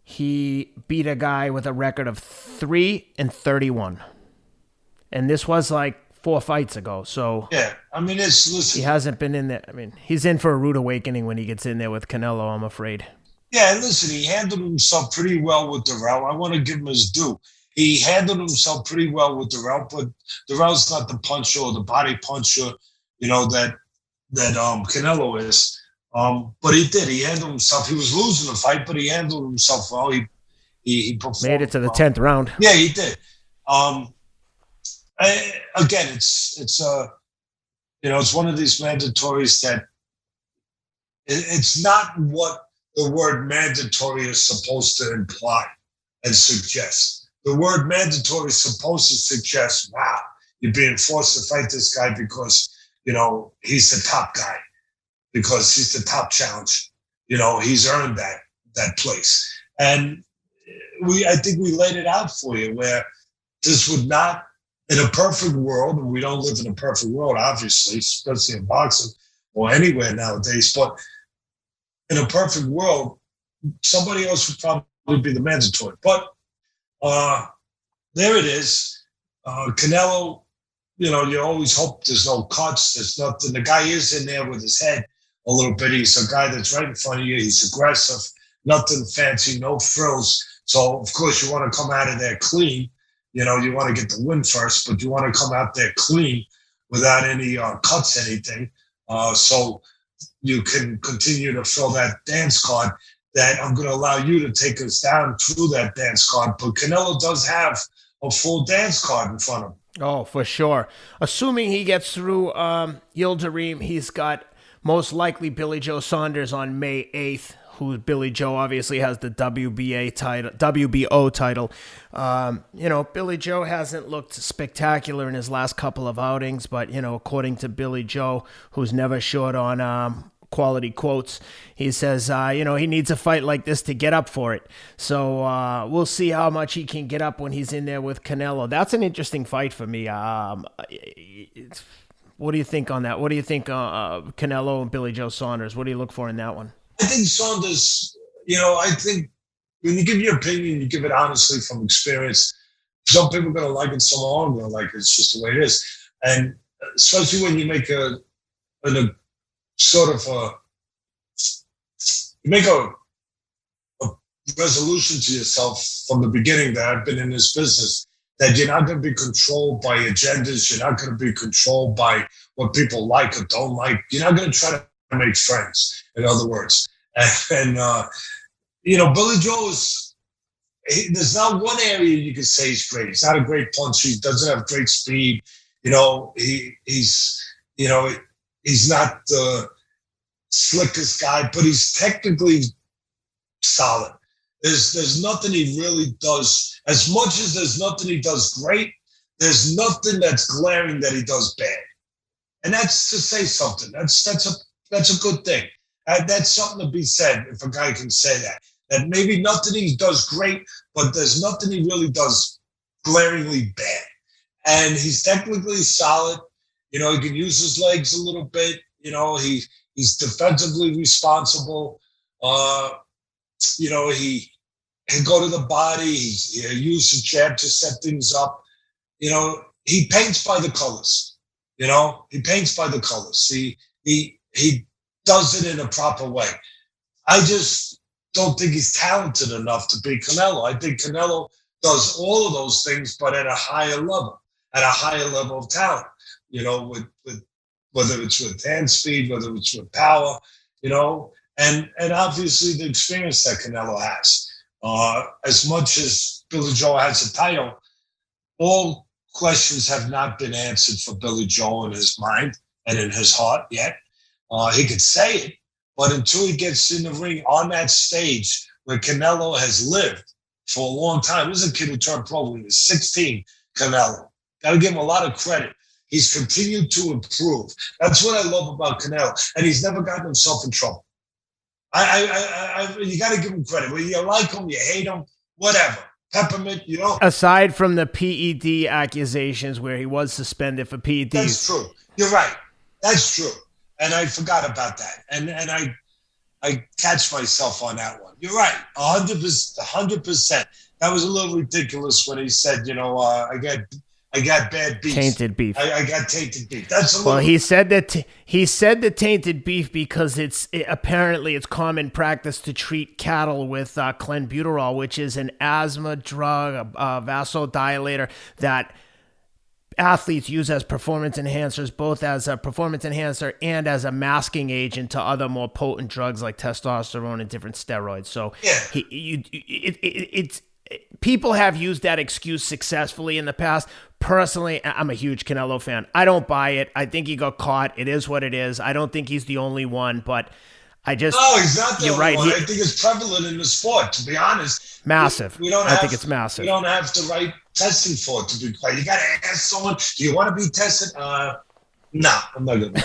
he beat a guy with a record of 3-31, and this was like 4 fights ago. So yeah, I mean, listen, he hasn't been in there. I mean, he's in for a rude awakening when he gets in there with Canelo, I'm afraid. Yeah, and listen, he handled himself pretty well with Derrick. I want to give him his due. He handled himself pretty well with Derrick, but Derrick's not the puncher or the body puncher, that Canelo is. But he did. He handled himself. He was losing the fight, but he handled himself well. He performed. Made it to the 10th round. Yeah, he did. Again, it's one of these mandatories that it's not what the word mandatory is supposed to imply and suggest. The word mandatory is supposed to suggest, wow, you're being forced to fight this guy because, he's the top guy. because he's the top challenge. He's earned that place. And I think we laid it out for you where this would not, in a perfect world, and we don't live in a perfect world, obviously, especially in boxing or anywhere nowadays, but in a perfect world, somebody else would probably be the mandatory. But there it is. Canelo, you always hope there's no cuts, there's nothing. The guy is in there with his head a little bit. He's a guy that's right in front of you. He's aggressive, nothing fancy, no frills. So, of course, you want to come out of there clean. You want to get the win first, but you want to come out there clean without any cuts, anything. So you can continue to fill that dance card that I'm going to allow you to take us down through that dance card. But Canelo does have a full dance card in front of him. Oh, for sure. Assuming he gets through Yildirim, he's got most likely Billy Joe Saunders on May 8th, who Billy Joe obviously has the WBO title. Billy Joe hasn't looked spectacular in his last couple of outings, but, according to Billy Joe, who's never short on quality quotes, he says, he needs a fight like this to get up for it. So we'll see how much he can get up when he's in there with Canelo. That's an interesting fight for me. What do you think on that? What do you think Canelo and Billy Joe Saunders? What do you look for in that one? I think Saunders, I think when you give your opinion, you give it honestly from experience. Some people are going to like it, some aren't going to like it. It's just the way it is. And especially when you make a resolution to yourself from the beginning that I've been in this business, that you're not going to be controlled by agendas. You're not going to be controlled by what people like or don't like. You're not going to try to make friends, in other words. And Billy Joe there's not one area you can say he's great. He's not a great puncher. He doesn't have great speed. He's not the slickest guy, but he's technically solid. There's nothing he really does. As much as there's nothing he does great, there's nothing that's glaring that he does bad. And that's to say something. That's a good thing. That's something to be said if a guy can say that. That maybe nothing he does great, but there's nothing he really does glaringly bad. And he's technically solid. He can use his legs a little bit. He's defensively responsible. He can go to the body. He uses the jab to set things up. He paints by the colors. He paints by the colors. He does it in a proper way. I just don't think he's talented enough to beat Canelo. I think Canelo does all of those things, but at a higher level of talent. With whether it's with hand speed, whether it's with power, and obviously the experience that Canelo has. As much as Billy Joe has a title, all questions have not been answered for Billy Joe in his mind and in his heart yet. He could say it, but until he gets in the ring on that stage where Canelo has lived for a long time. This is a kid who turned pro when he was 16, Canelo. Got to give him a lot of credit. He's continued to improve. That's what I love about Canelo. And he's never gotten himself in trouble. You got to give him credit. Whether you like him, you hate him, whatever. Peppermint, Aside from the PED accusations where he was suspended for PEDs. That's true. You're right. That's true. And I forgot about that. And I catch myself on that one. You're right. 100%. That was a little ridiculous when he said, I got bad beef. Tainted beef. I got tainted beef. That's a little. Well, he said the tainted beef because apparently it's common practice to treat cattle with clenbuterol, which is an asthma drug, a vasodilator that athletes use as performance enhancers, both as a performance enhancer and as a masking agent to other more potent drugs like testosterone and different steroids. So it's people have used that excuse successfully in the past. Personally, I'm a huge Canelo fan. I don't buy it. I think he got caught. It is what it is. I don't think he's the only one, but I just... No, he's not the only one. I think it's prevalent in the sport, to be honest. Massive. I think it's massive. We don't have the right testing for it to be quite. You got to ask someone, do you want to be tested? No, I'm not going to.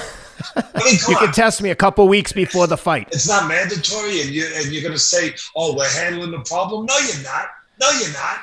I mean, come You on. can test me a couple weeks before the fight. It's not mandatory, and you're going to say, "Oh, we're handling the problem." No, you're not. No, you're not.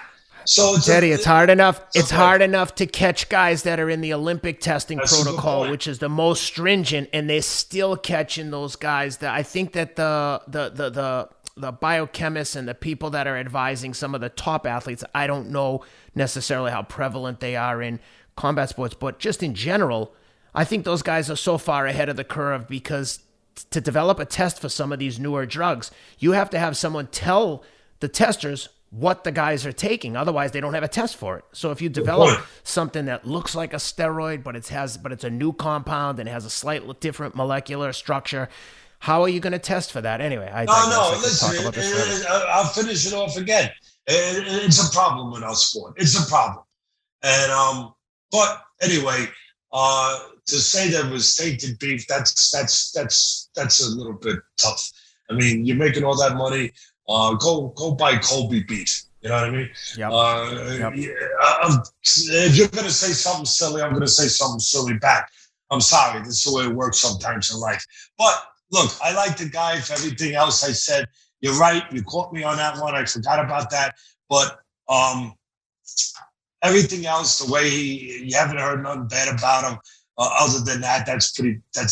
So Teddy, it's hard enough. It's hard enough to catch guys that are in the Olympic testing That's a good protocol, point. which is the most stringent, and they're still catching those guys. That I think that the biochemists and the people that are advising some of the top athletes, I don't know necessarily how prevalent they are in combat sports, but just in general, I think those guys are so far ahead of the curve because to develop a test for some of these newer drugs, you have to have someone tell the testers what the guys are taking. Otherwise, they don't have a test for it. So if you develop something that looks like a steroid, but it's a new compound and it has a slightly different molecular structure, how are you going to test for that? Anyway, listen, I'll finish it off again. It's a problem in our sport. It's a problem. And but anyway, to say there was tainted beef, that's a little bit tough. I mean, you're making all that money. Go buy Kobe beef. You know what I mean? Yep. If you're gonna say something silly, I'm gonna say something silly back. I'm sorry. This is the way it works sometimes in life. But look, I like the guy for everything else I said. You're right. You caught me on that one. I forgot about that. But everything else, the way you haven't heard nothing bad about him. Other than that, that's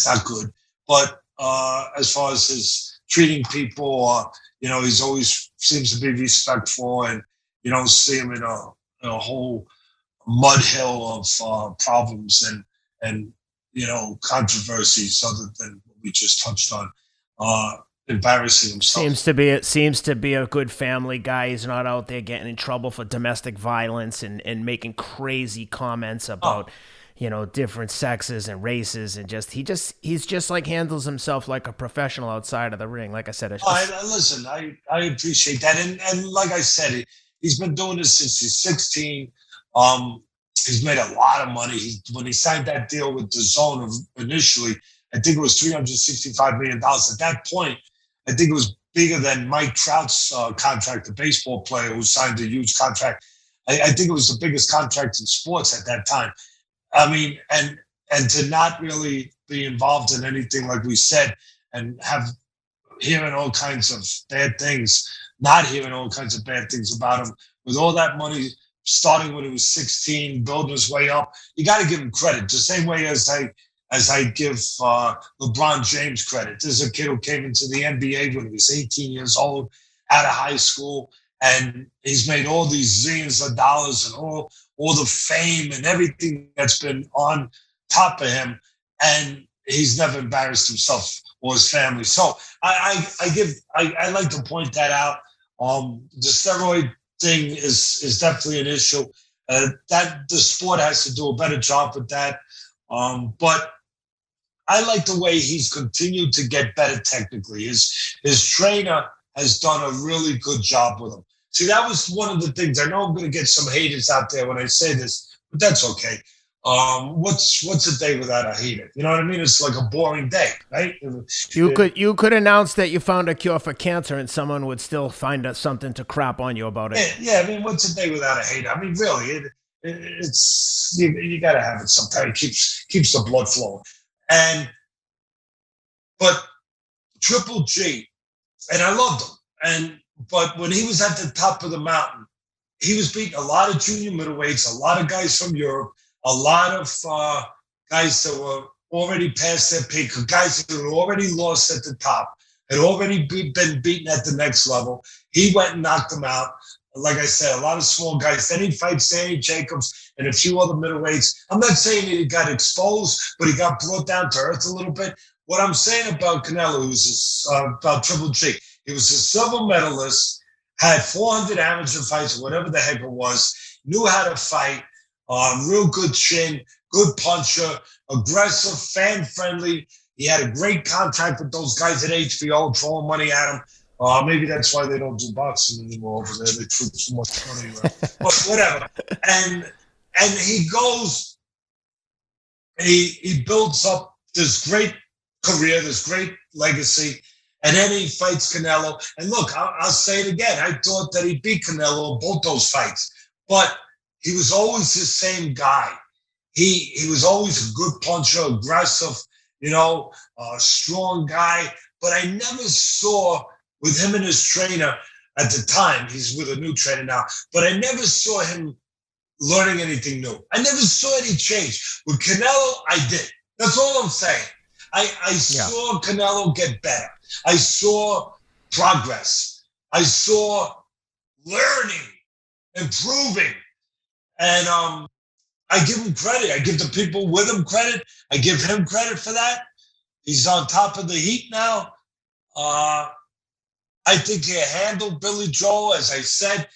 not good. But as far as his treating people, he's always seems to be respectful, and you don't see him in a whole mud hill of problems and controversies other than what we just touched on. Embarrassing himself. Seems to be a good family guy. He's not out there getting in trouble for domestic violence and making crazy comments about different sexes and races, and he's just like handles himself like a professional outside of the ring. Like I said, listen, I appreciate that, and like I said, he's been doing this since he's 16. He's made a lot of money. When he signed that deal with DAZN initially, I think it was $365 million. At that point, I think it was bigger than Mike Trout's contract, the baseball player who signed a huge contract. I think it was the biggest contract in sports at that time. I mean, and to not really be involved in anything like we said, and hearing all kinds of bad things, not hearing all kinds of bad things about him, with all that money starting when he was 16, building his way up, you got to give him credit. The same way as I give LeBron James credit. There's a kid who came into the NBA when he was 18 years old, out of high school, and he's made all these zillions of dollars and all the fame and everything that's been on top of him, and he's never embarrassed himself or his family. So I like to point that out. The steroid thing is definitely an issue. That the sport has to do a better job with that. But I like the way he's continued to get better technically. His trainer has done a really good job with him. See, that was one of the things. I know I'm going to get some haters out there when I say this, but that's okay. What's a day without a hater? You know what I mean? It's like a boring day, right? You could announce that you found a cure for cancer, and someone would still find something to crap on you about it. Yeah, I mean, what's a day without a hater? I mean, really, it's you got to have it sometimes. It keeps the blood flowing. But Triple G, and I loved him, but when he was at the top of the mountain, he was beating a lot of junior middleweights, a lot of guys from Europe, a lot of guys that were already past their peak, guys that had already lost at the top, had already been beaten at the next level. He went and knocked them out. Like I said, a lot of small guys. Then he fights Danny Jacobs and a few other middleweights. I'm not saying he got exposed, but he got brought down to earth a little bit. What I'm saying about Canelo is about Triple G. He was a silver medalist, had 400 amateur fights, or whatever the heck it was, knew how to fight, real good chin, good puncher, aggressive, fan-friendly. He had a great contract with those guys at HBO, throwing money at him. Maybe that's why they don't do boxing anymore over there. They threw too much money around. But whatever. And he goes, he builds up this great career, this great legacy, and then he fights Canelo. And look, I'll say it again. I thought that he beat Canelo in both those fights, but he was always the same guy. He was always a good puncher, aggressive, a strong guy. But I never saw with him and his trainer at the time, he's with a new trainer now, but I never saw him learning anything new. I never saw any change. With Canelo, I did. That's all I'm saying. I saw Canelo get better. I saw progress. I saw learning, improving. And I give him credit. I give the people with him credit. I give him credit for that. He's on top of the heat now. I think he handled Billy Joe, as I said.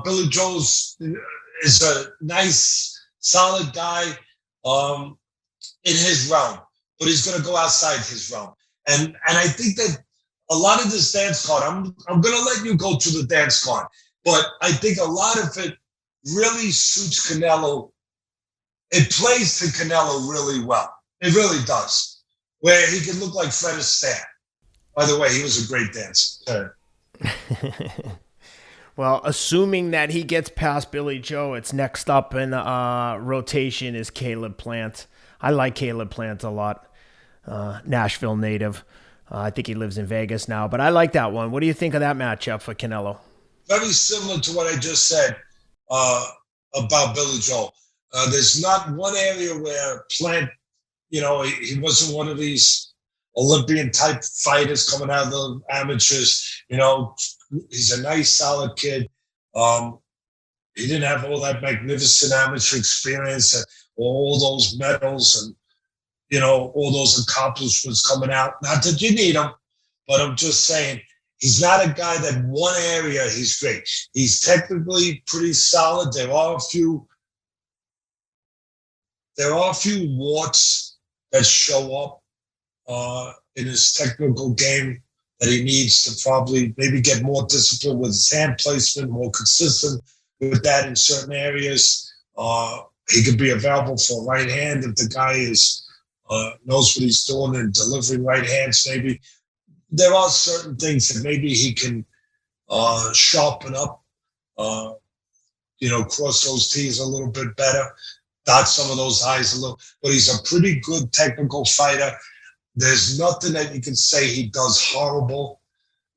Billy Joe is a nice, solid guy in his realm, but he's going to go outside his realm. And I think that a lot of this dance card, I'm going to let you go to the dance card, but I think a lot of it really suits Canelo. It plays to Canelo really well. It really does. Where he can look like Fred Astaire. By the way, he was a great dancer. Well, assuming that he gets past Billy Joe, it's next up in rotation is Caleb Plant. I like Caleb Plant a lot. Nashville native. I think he lives in Vegas now, but I like that one. What do you think of that matchup for Canelo? Very similar to what I just said about Billy Joe. There's not one area where Plant, he wasn't one of these Olympian-type fighters coming out of the amateurs. He's a nice, solid kid. He didn't have all that magnificent amateur experience and all those medals and, all those accomplishments coming out. Not that you need them, but I'm just saying he's not a guy that one area he's great. He's technically pretty solid. There are a few warts that show up in his technical game that he needs to probably maybe get more discipline with his hand placement, more consistent with that in certain areas. He could be available for a right hand if the guy knows what he's doing and delivering right hands. Maybe there are certain things that maybe he can sharpen up, cross those T's a little bit better, dot some of those I's a little. But he's a pretty good technical fighter. There's nothing that you can say he does horrible,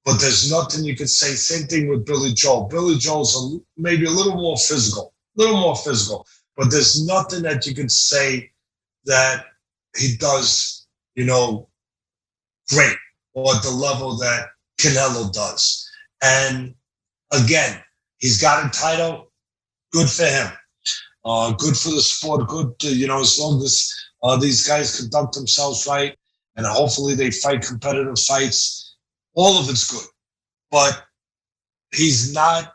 but there's nothing you can say. Same thing with Billy Joe. Billy Joe's maybe a little more physical, but there's nothing that you can say that he does, great or at the level that Canelo does. And again, he's got a title. Good for him. Good for the sport. Good, as long as these guys conduct themselves right, and hopefully they fight competitive fights. All of it's good, but he's not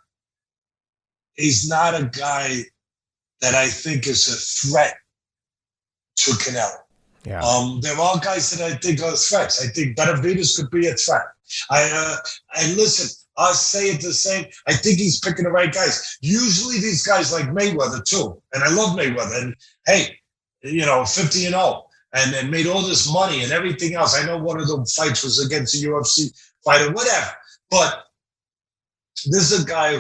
a guy that I think is a threat to Canelo. Yeah. There are guys that I think are threats. I think Benavidez could be a threat. And listen, I'll say it the same. I think he's picking the right guys. Usually these guys like Mayweather too, and I love Mayweather. And hey, 50-0. And then made all this money and everything else. I know one of the fights was against a UFC fighter, whatever. But this is a guy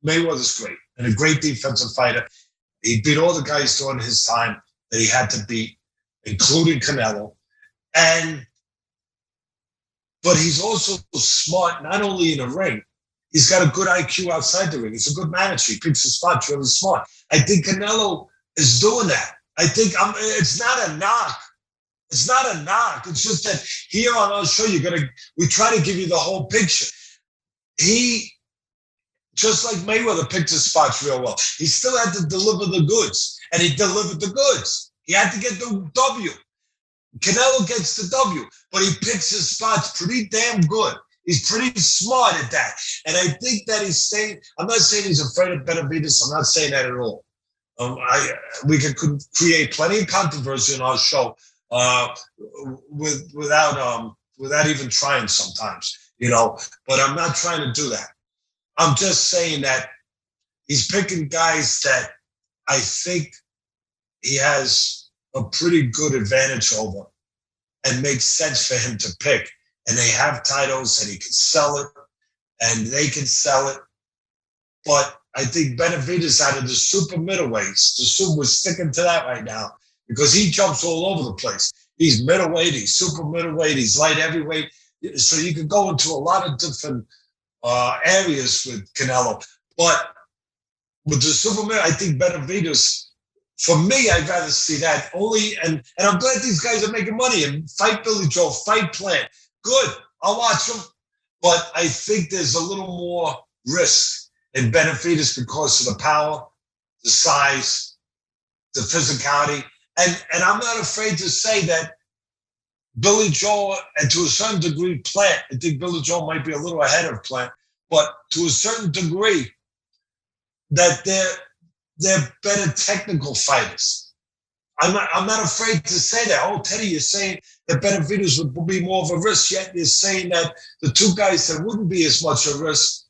Mayweather's great and a great defensive fighter. He beat all the guys during his time that he had to beat, including Canelo. But he's also smart, not only in the ring. He's got a good IQ outside the ring. He's a good manager. He picks his spots really smart. I think Canelo is doing that. I think it's not a knock. It's not a knock. It's just that here on our show, we try to give you the whole picture. He, just like Mayweather, picked his spots real well. He still had to deliver the goods, and he delivered the goods. He had to get the W. Canelo gets the W, but he picks his spots pretty damn good. He's pretty smart at that. And I think that he's saying, I'm not saying he's afraid of Benavidez. I'm not saying that at all. We could create plenty of controversy in our show without even trying sometimes, but I'm not trying to do that. I'm just saying that he's picking guys that I think he has a pretty good advantage over and makes sense for him to pick. And they have titles and he can sell it and they can sell it. But I think Benavidez out of the super middleweights, we're sticking to that right now because he jumps all over the place. He's middleweight, he's super middleweight, he's light heavyweight. So you could go into a lot of different areas with Canelo. But with the super middle, I think Benavidez, for me, I'd rather see that only. And I'm glad these guys are making money. And fight Billy Joe, fight Plant. Good. I'll watch them. But I think there's a little more risk in Benavidez because of the power, the size, the physicality. And I'm not afraid to say that Billy Joe, and to a certain degree, Plant, I think Billy Joe might be a little ahead of Plant, but to a certain degree, that they're better technical fighters. I'm not afraid to say that. Oh, Teddy, you're saying that Benavidez would be more of a risk, yet you're saying that the two guys that wouldn't be as much a risk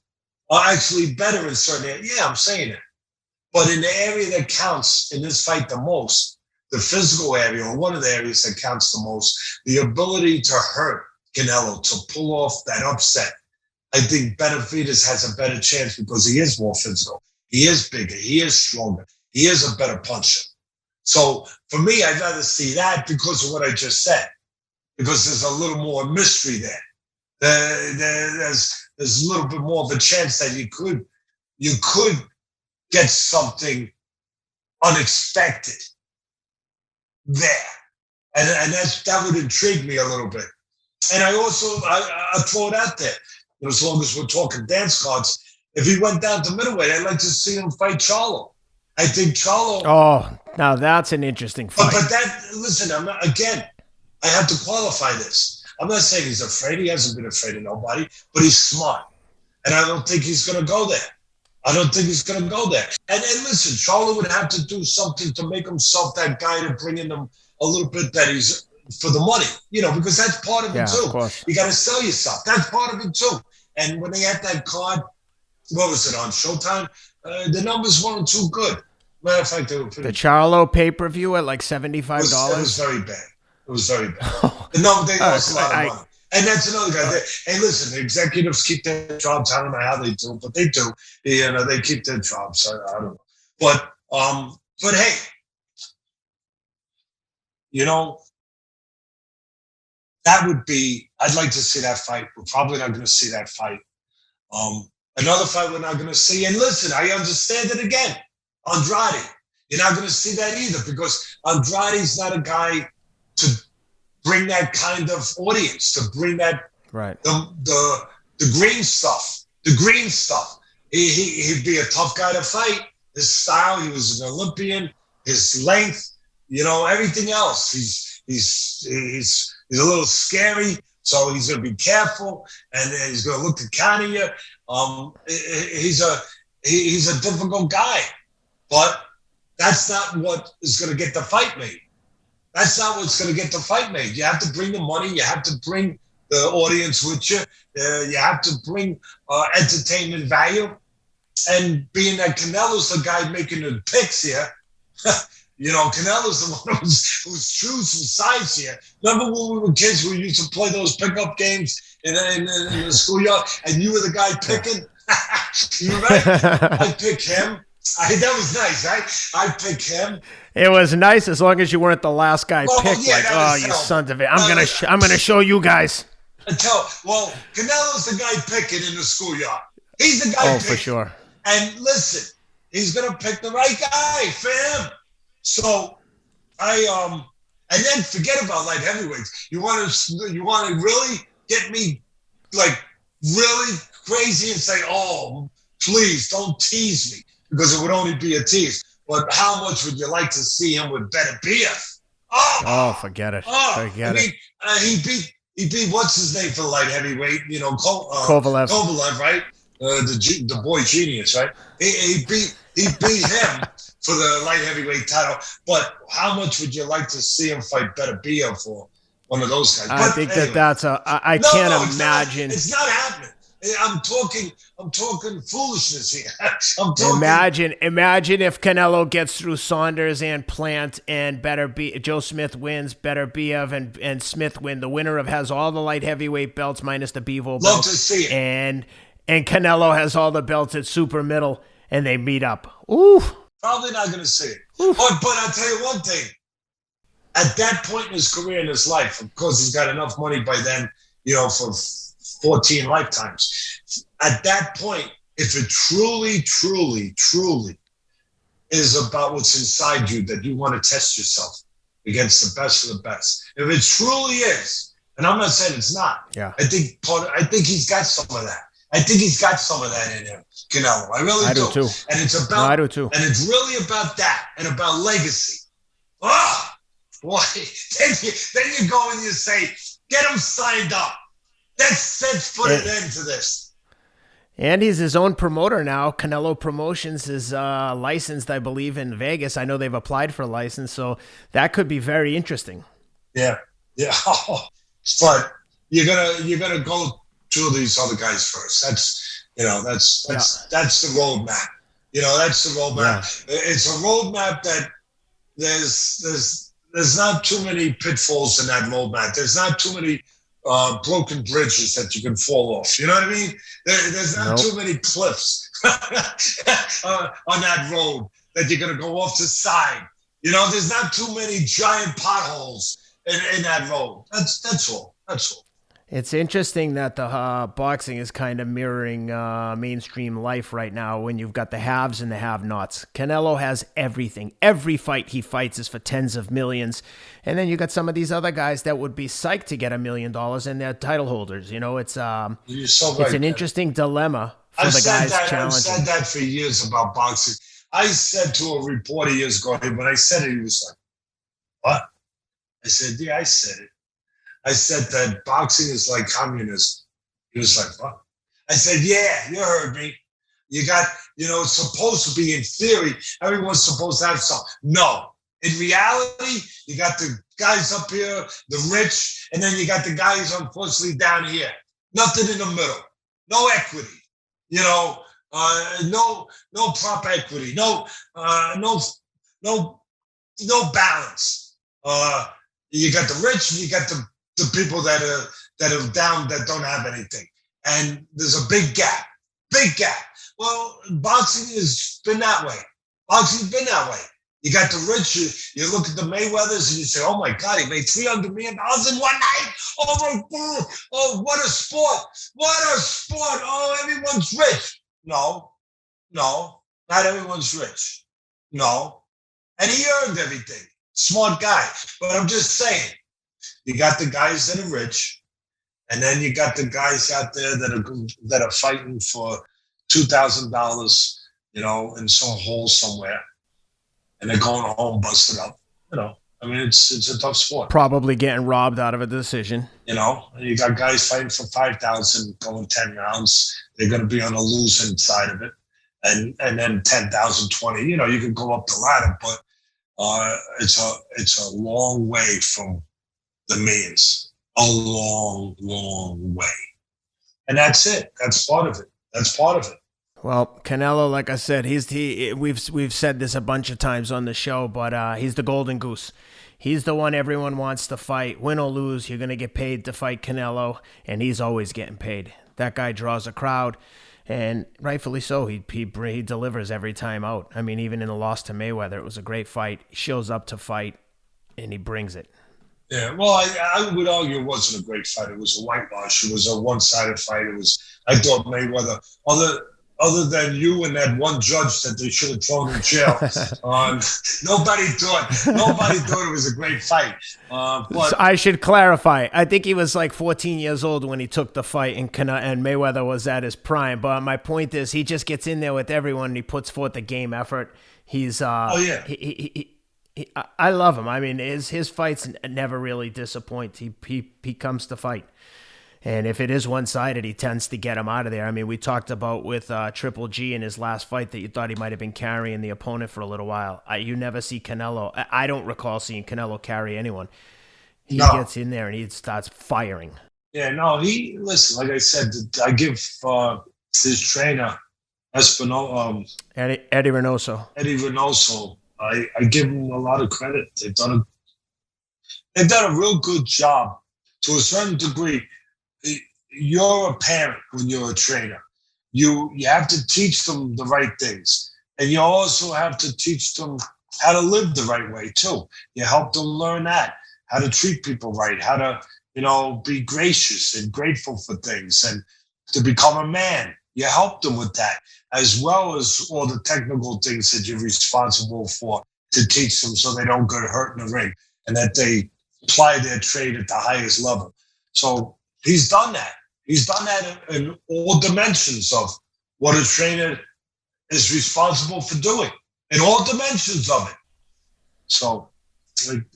are actually better in certain areas. Yeah, I'm saying that. But in the area that counts in this fight the most, the physical area, or one of the areas that counts the most, the ability to hurt Canelo, to pull off that upset, I think Benavidez has a better chance because he is more physical. He is bigger. He is stronger. He is a better puncher. So for me, I'd rather see that because of what I just said, because there's a little more mystery there. There's a little bit more of a chance that you could get something unexpected there. And that would intrigue me a little bit. And I throw it out there, as long as we're talking dance cards, if he went down to middleweight, I'd like to see him fight Charlo. I think Charlo. Oh, now that's an interesting fight. But listen, I have to qualify this. I'm not saying he's afraid. He hasn't been afraid of nobody, but he's smart. And I don't think he's going to go there. And listen, Charlo would have to do something to make himself that guy to bring in them a little bit that he's for the money, because that's part of it too. Of course. You got to sell yourself. That's part of it too. And when they had that card, what was it on Showtime? The numbers weren't too good. Matter of fact, they were pretty. The Charlo pay-per-view at like $75. It was very bad. They lost a lot of money. And that's another guy. Hey, listen, the executives keep their jobs. I don't know how they do, but they do. They keep their jobs. I don't know. But hey, that would be. I'd like to see that fight. We're probably not going to see that fight. Another fight we're not going to see. And listen, I understand it again. Andrade. You're not going to see that either because Andrade's not a guy to bring that kind of audience, to bring that right the green stuff. The green stuff. He'd be a tough guy to fight. His style, he was an Olympian. His length, everything else. He's a little scary, so he's going to be careful, and he's going to look to counter you. He's a difficult guy, but that's not what is going to get the fight made. That's not what's going to get the fight made. You have to bring the money. You have to bring the audience with you. You have to bring entertainment value. And being that Canelo's the guy making the picks here, Canelo's the one who's choosing sides here. Remember when we were kids, we used to play those pickup games in the schoolyard, and you were the guy picking? You right? I pick him. That was nice, right? I pick him. It was nice as long as you weren't the last guy picked. Yeah, you sons of it! I'm gonna show you guys. Canelo's the guy picking in the schoolyard. He's the guy picking. For sure. And listen, he's gonna pick the right guy for him. So and then forget about light heavyweights. You want to really get me like really crazy and say, oh, please don't tease me, because it would only be a tease. But how much would you like to see him with better BF? Forget it. He beat what's his name for the light heavyweight? Kovalev. Kovalev, right? The boy genius, right? He beat him for the light heavyweight title. But how much would you like to see him fight better BF for one of those guys? I think that's I can't imagine. It's not happening. I'm talking foolishness here. Imagine if Canelo gets through Saunders and Plant and Joe Smith wins, better BF and Smith win. The winner has all the light heavyweight belts minus the Bevo belt. Love to see it. And Canelo has all the belts at super middle, and they meet up. Ooh. Probably not going to see it. But I'll tell you one thing. At that point in his career, in his life, of course, he's got enough money by then, for 14 lifetimes. At that point, if it truly, truly, truly is about what's inside you, that you want to test yourself against the best of the best, if it truly is, and I'm not saying it's not, I think he's got some of that. I think he's got some of that in him, Canelo. I really do. Too. And it's about, I do too. And it's really about that and about legacy. Ah, boy. Then you go and you say, get him signed up. Let's put an end to this. And he's his own promoter now. Canelo Promotions is licensed, I believe, in Vegas. I know they've applied for a license, so that could be very interesting. Yeah. But you're gonna go to these other guys first. That's the roadmap. That's the roadmap. Yeah. It's a roadmap that there's not too many pitfalls in that roadmap. There's not too many broken bridges that you can fall off. You know what I mean? There's not too many cliffs on that road that you're going to go off the side. There's not too many giant potholes in that road. That's all. It's interesting that the boxing is kind of mirroring mainstream life right now when you've got the haves and the have-nots. Canelo has everything. Every fight he fights is for tens of millions. And then you got some of these other guys that would be psyched to get $1 million and they're title holders. It's it's an interesting dilemma for the guys challenging. I've said that for years about boxing. I said to a reporter years ago, when I said it, he was like, what? I said, yeah, I said it. I said that boxing is like communism. He was like, what? I said, yeah, you heard me. You got, it's supposed to be in theory, everyone's supposed to have something. No. In reality, you got the guys up here, the rich, and then you got the guys, unfortunately, down here. Nothing in the middle. No equity. No proper equity. No balance. You got the rich and you got the people that are down, that don't have anything. And there's a big gap. Well, boxing has been that way. You got the rich, you look at the Mayweathers and you say, oh my God, he made $300 million in one night. Oh my God. Oh, what a sport. Oh, everyone's rich. No, not everyone's rich. No. And he earned everything. Smart guy. But I'm just saying, you got the guys that are rich, and then you got the guys out there that are fighting for $2,000, in some hole somewhere, and they're going home busted up. It's a tough sport. Probably getting robbed out of a decision. And you got guys fighting for $5,000, going 10 rounds. They're going to be on the losing side of it, and then 10,000, 20. You can go up the ladder, but it's a long way from the millions. A long, long way. And that's it. That's part of it. Well, Canelo, like I said, we've said this a bunch of times on the show, but he's the golden goose. He's the one everyone wants to fight. Win or lose, you're going to get paid to fight Canelo, and he's always getting paid. That guy draws a crowd, and rightfully so. He delivers every time out. I mean, even in the loss to Mayweather, it was a great fight. He shows up to fight, and he brings it. Yeah, well, I would argue it wasn't a great fight. It was a whitewash. It was a one-sided fight. I thought Mayweather, other than you and that one judge that they should have thrown in jail, nobody thought it was a great fight. But so I should clarify. I think he was like 14 years old when he took the fight, and Mayweather was at his prime. But my point is, he just gets in there with everyone, and he puts forth a game effort. He's I love him. I mean, his fights never really disappoint. He comes to fight. And if it is one-sided, he tends to get him out of there. I mean, we talked about with Triple G in his last fight that you thought he might have been carrying the opponent for a little while. You never see Canelo. I don't recall seeing Canelo carry anyone. He gets in there and he starts firing. Yeah, no, listen, like I said, I give his trainer, Eddie Reynoso, I give him a lot of credit. They've done a real good job. To a certain degree, you're a parent when you're a trainer. You have to teach them the right things. And you also have to teach them how to live the right way too. You help them learn that, how to treat people right, how to, be gracious and grateful for things and to become a man. You help them with that, as well as all the technical things that you're responsible for to teach them so they don't get hurt in the ring and that they apply their trade at the highest level. So he's done that. He's done that in all dimensions of what a trainer is responsible for doing, in all dimensions of it. So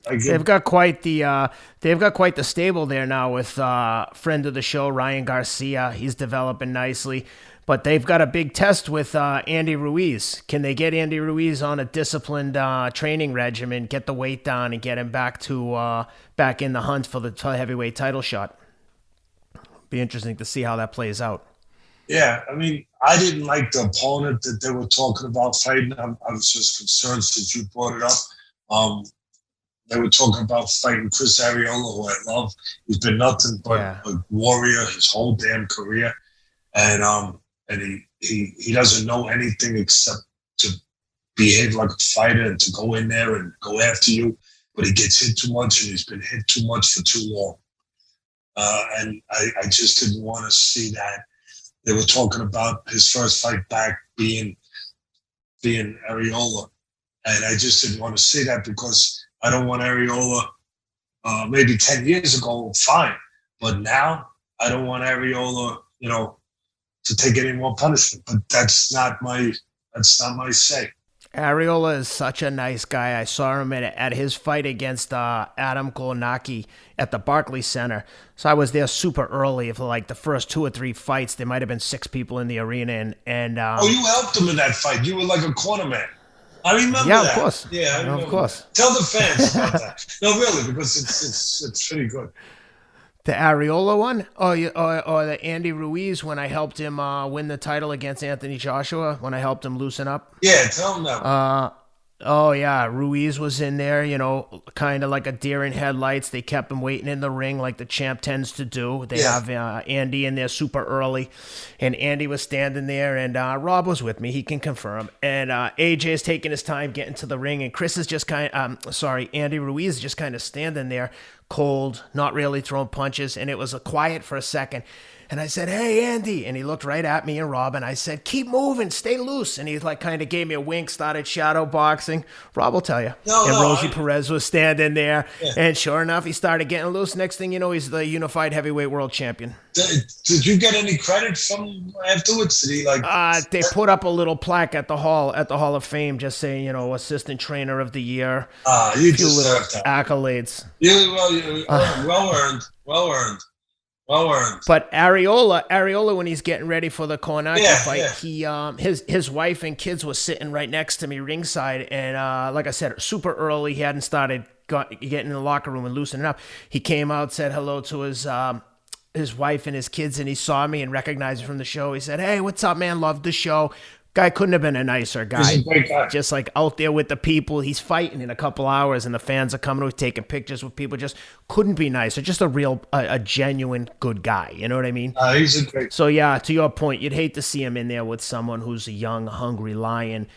they've got quite the stable there now with friend of the show Ryan Garcia. He's developing nicely, but they've got a big test with Andy Ruiz. Can they get Andy Ruiz on a disciplined training regimen, get the weight down, and get him back in the hunt for the heavyweight title shot? Be interesting to see how that plays out. Yeah, I mean, I didn't like the opponent that they were talking about fighting. I was just concerned since you brought it up. They were talking about fighting Chris Arreola, who I love. He's been nothing but a warrior his whole damn career, and he doesn't know anything except to behave like a fighter and to go in there and go after you. But he gets hit too much, and he's been hit too much for too long. And I just didn't want to see that. They were talking about his first fight back being Arreola, and I just didn't want to see that because I don't want Arreola. Maybe 10 years ago, fine, but now I don't want Arreola, to take any more punishment. But that's not my say. Arreola is such a nice guy. I saw him at his fight against Adam Kolonaki at the Barclays Center. So I was there super early for like the first 2 or 3 fights. There might have been 6 people in the arena, and you helped him in that fight. You were like a cornerman. I remember that. Yeah, of course. Yeah, of course. Tell the fans about that. No, really, because it's pretty good. The Arreola one, or the Andy Ruiz when I helped him win the title against Anthony Joshua, when I helped him loosen up. Yeah, tell him that. Oh yeah, Ruiz was in there, kind of like a deer in headlights. They kept him waiting in the ring like the champ tends to do. They have Andy in there super early, and Andy was standing there, and Rob was with me. He can confirm. And AJ is taking his time getting to the ring, and Chris is just Andy Ruiz is just kind of standing there, cold, not really throwing punches, and it was quiet for a second. And I said, "Hey, Andy." And he looked right at me and Rob, and I said, "Keep moving, stay loose." And he kind of gave me a wink, started shadow boxing. Rob will tell you. Rosie Perez was standing there, and sure enough, he started getting loose. Next thing you know, he's the unified heavyweight world champion. Did you get any credit from afterwards? Did he they put up a little plaque at the Hall of Fame, just saying, assistant trainer of the year. You deserve that. Accolades. Well earned. But Arreola, when he's getting ready for the Kownacki fight, he his wife and kids was sitting right next to me ringside, and like I said, super early. He hadn't started getting in the locker room and loosening up. He came out, said hello to his wife and his kids, and he saw me and recognized me from the show. He said, "Hey, what's up, man? Loved the show." Guy couldn't have been a nicer guy. He's a great guy. Just like out there with the people. He's fighting in a couple hours, and the fans are coming, taking pictures with people. Just couldn't be nicer. Just a genuine good guy. You know what I mean? He's a great. So yeah, to your point, you'd hate to see him in there with someone who's a young, hungry lion.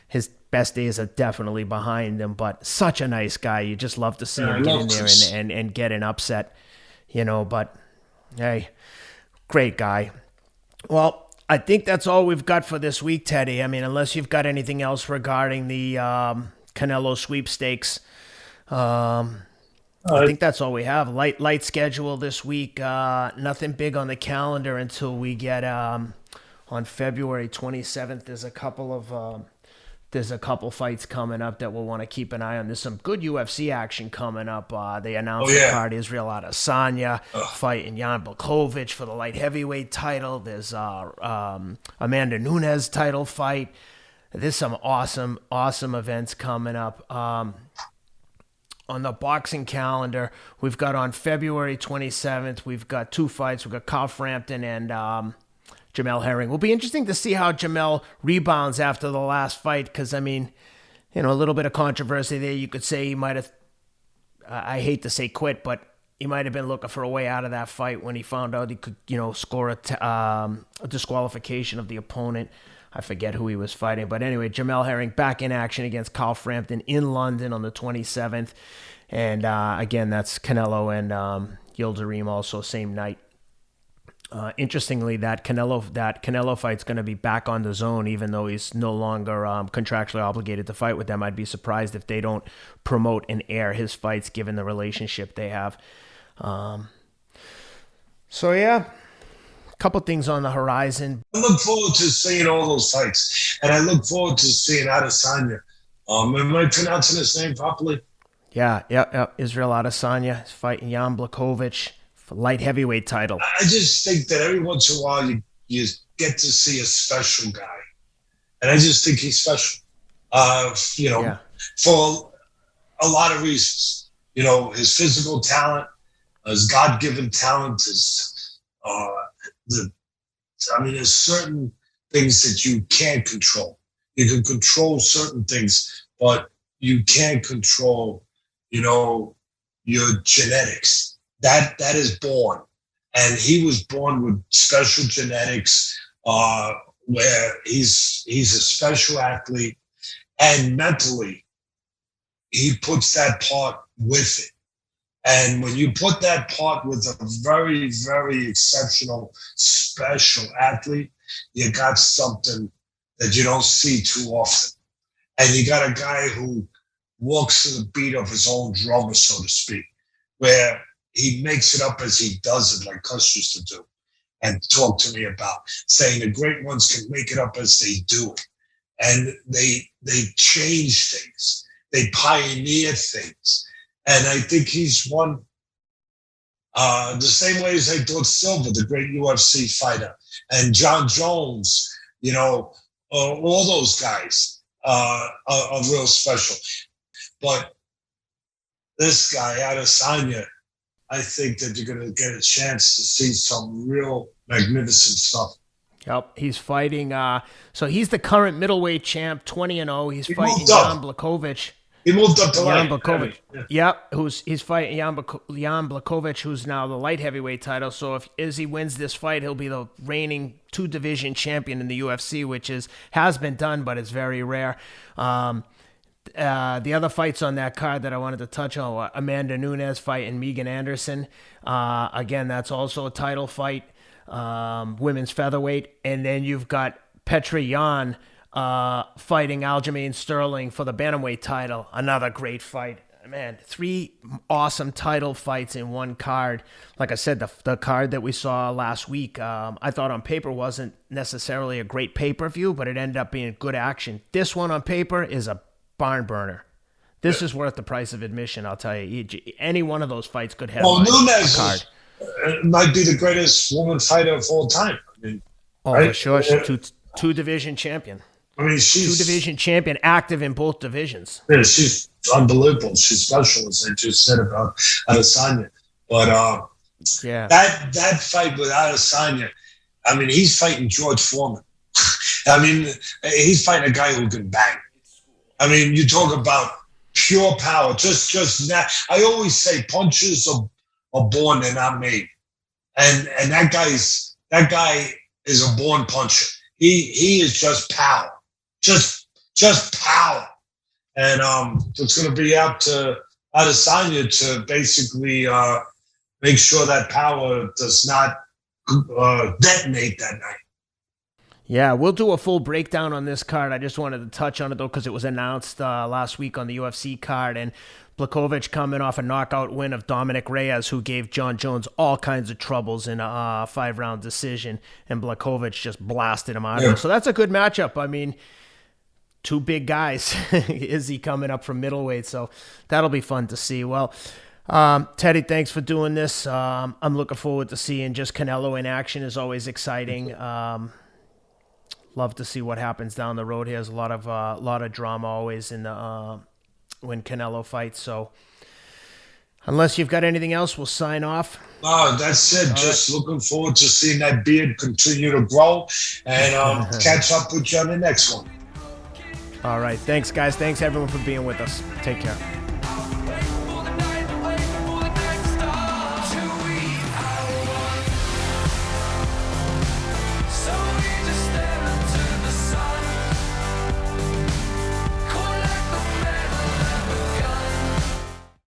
His best days are definitely behind him, but such a nice guy. You just love to see him get in there and get an upset. But hey, great guy. Well, I think that's all we've got for this week, Teddy. I mean, unless you've got anything else regarding the Canelo sweepstakes, I think that's all we have. Light schedule this week. Nothing big on the calendar until we get on February 27th. There's a couple fights coming up that we'll want to keep an eye on. There's some good UFC action coming up. They announced the card Israel Adesanya fighting Jan Blachowicz for the light heavyweight title. There's Amanda Nunes title fight. There's some awesome events coming up. On the boxing calendar, we've got on February 27th, we've got 2 fights. We've got Carl Frampton and Jamel Herring. Will be interesting to see how Jamel rebounds after the last fight, because, a little bit of controversy there. You could say he might have, I hate to say quit, but he might have been looking for a way out of that fight when he found out he could, score a disqualification of the opponent. I forget who he was fighting. But anyway, Jamel Herring back in action against Carl Frampton in London on the 27th. And again, that's Canelo and Yildirim also same night. Interestingly, that Canelo fight's going to be back on the zone, even though he's no longer contractually obligated to fight with them. I'd be surprised if they don't promote and air his fights, given the relationship they have. So yeah, a couple things on the horizon. I look forward to seeing all those fights, and I look forward to seeing Adesanya. Am I pronouncing his name properly? Yeah. Israel Adesanya is fighting Jan Blachowicz for light heavyweight title. I just think that every once in a while you get to see a special guy, and I just think he's special. For a lot of reasons. His physical talent, his God-given talent, there's certain things that you can't control. You can control certain things, but you can't control, your genetics. That is born, and he was born with special genetics, where he's a special athlete, and mentally he puts that part with it. And when you put that part with a very, very exceptional, special athlete, you got something that you don't see too often. And you got a guy who walks to the beat of his own drummer, so to speak, where he makes it up as he does it, like Cuss used to do, and talk to me about saying the great ones can make it up as they do it. And they change things. They pioneer things. And I think he's one the same way as I thought Silva, the great UFC fighter, and John Jones, all those guys are real special. But this guy, Adesanya, I think that you're going to get a chance to see some real magnificent stuff. Yep, he's fighting. So he's the current middleweight champ, 20-0. He's fighting Jan Blachowicz. He moved up to Jan Blachowicz. Yep, he's fighting Jan Blachowicz, who's now the light heavyweight title. So if Izzy wins this fight, he'll be the reigning 2-division champion in the UFC, which has been done, but it's very rare. The other fights on that card that I wanted to touch on were Amanda Nunes fighting Megan Anderson. Again, that's also a title fight, women's featherweight. And then you've got Petra Yan fighting Aljamain Sterling for the bantamweight title. Another great fight. Man, 3 awesome title fights in one card. Like I said, the card that we saw last week, I thought on paper wasn't necessarily a great pay-per-view, but it ended up being good action. This one on paper is a barn burner. This is worth the price of admission, I'll tell you. Any one of those fights could have Nunes a card. Might be the greatest woman fighter of all time. For sure. She's two-division champion. She's 2-division champion, active in both divisions. Yeah, she's unbelievable. She's special, as I just said about Adesanya. But that fight with Adesanya, he's fighting George Foreman. He's fighting a guy who can bang. You talk about pure power. Just that. I always say punches are born, they're not made. And that guy is a born puncher. He is just power. Just power. And it's going to be up to Adesanya to basically make sure that power does not detonate that night. Yeah, we'll do a full breakdown on this card. I just wanted to touch on it, though, because it was announced last week on the UFC card. And Blachowicz coming off a knockout win of Dominic Reyes, who gave John Jones all kinds of troubles in a 5-round decision. And Blachowicz just blasted him out of it. So that's a good matchup. 2 big guys. Izzy coming up from middleweight. So that'll be fun to see. Well, Teddy, thanks for doing this. I'm looking forward to seeing just Canelo in action. Is always exciting. Love to see what happens down the road. He has a lot of drama always in the when Canelo fights. So unless you've got anything else, we'll sign off. No, that's it. Just looking forward to seeing that beard continue to grow and catch up with you on the next one. All right. Thanks, guys. Thanks, everyone, for being with us. Take care.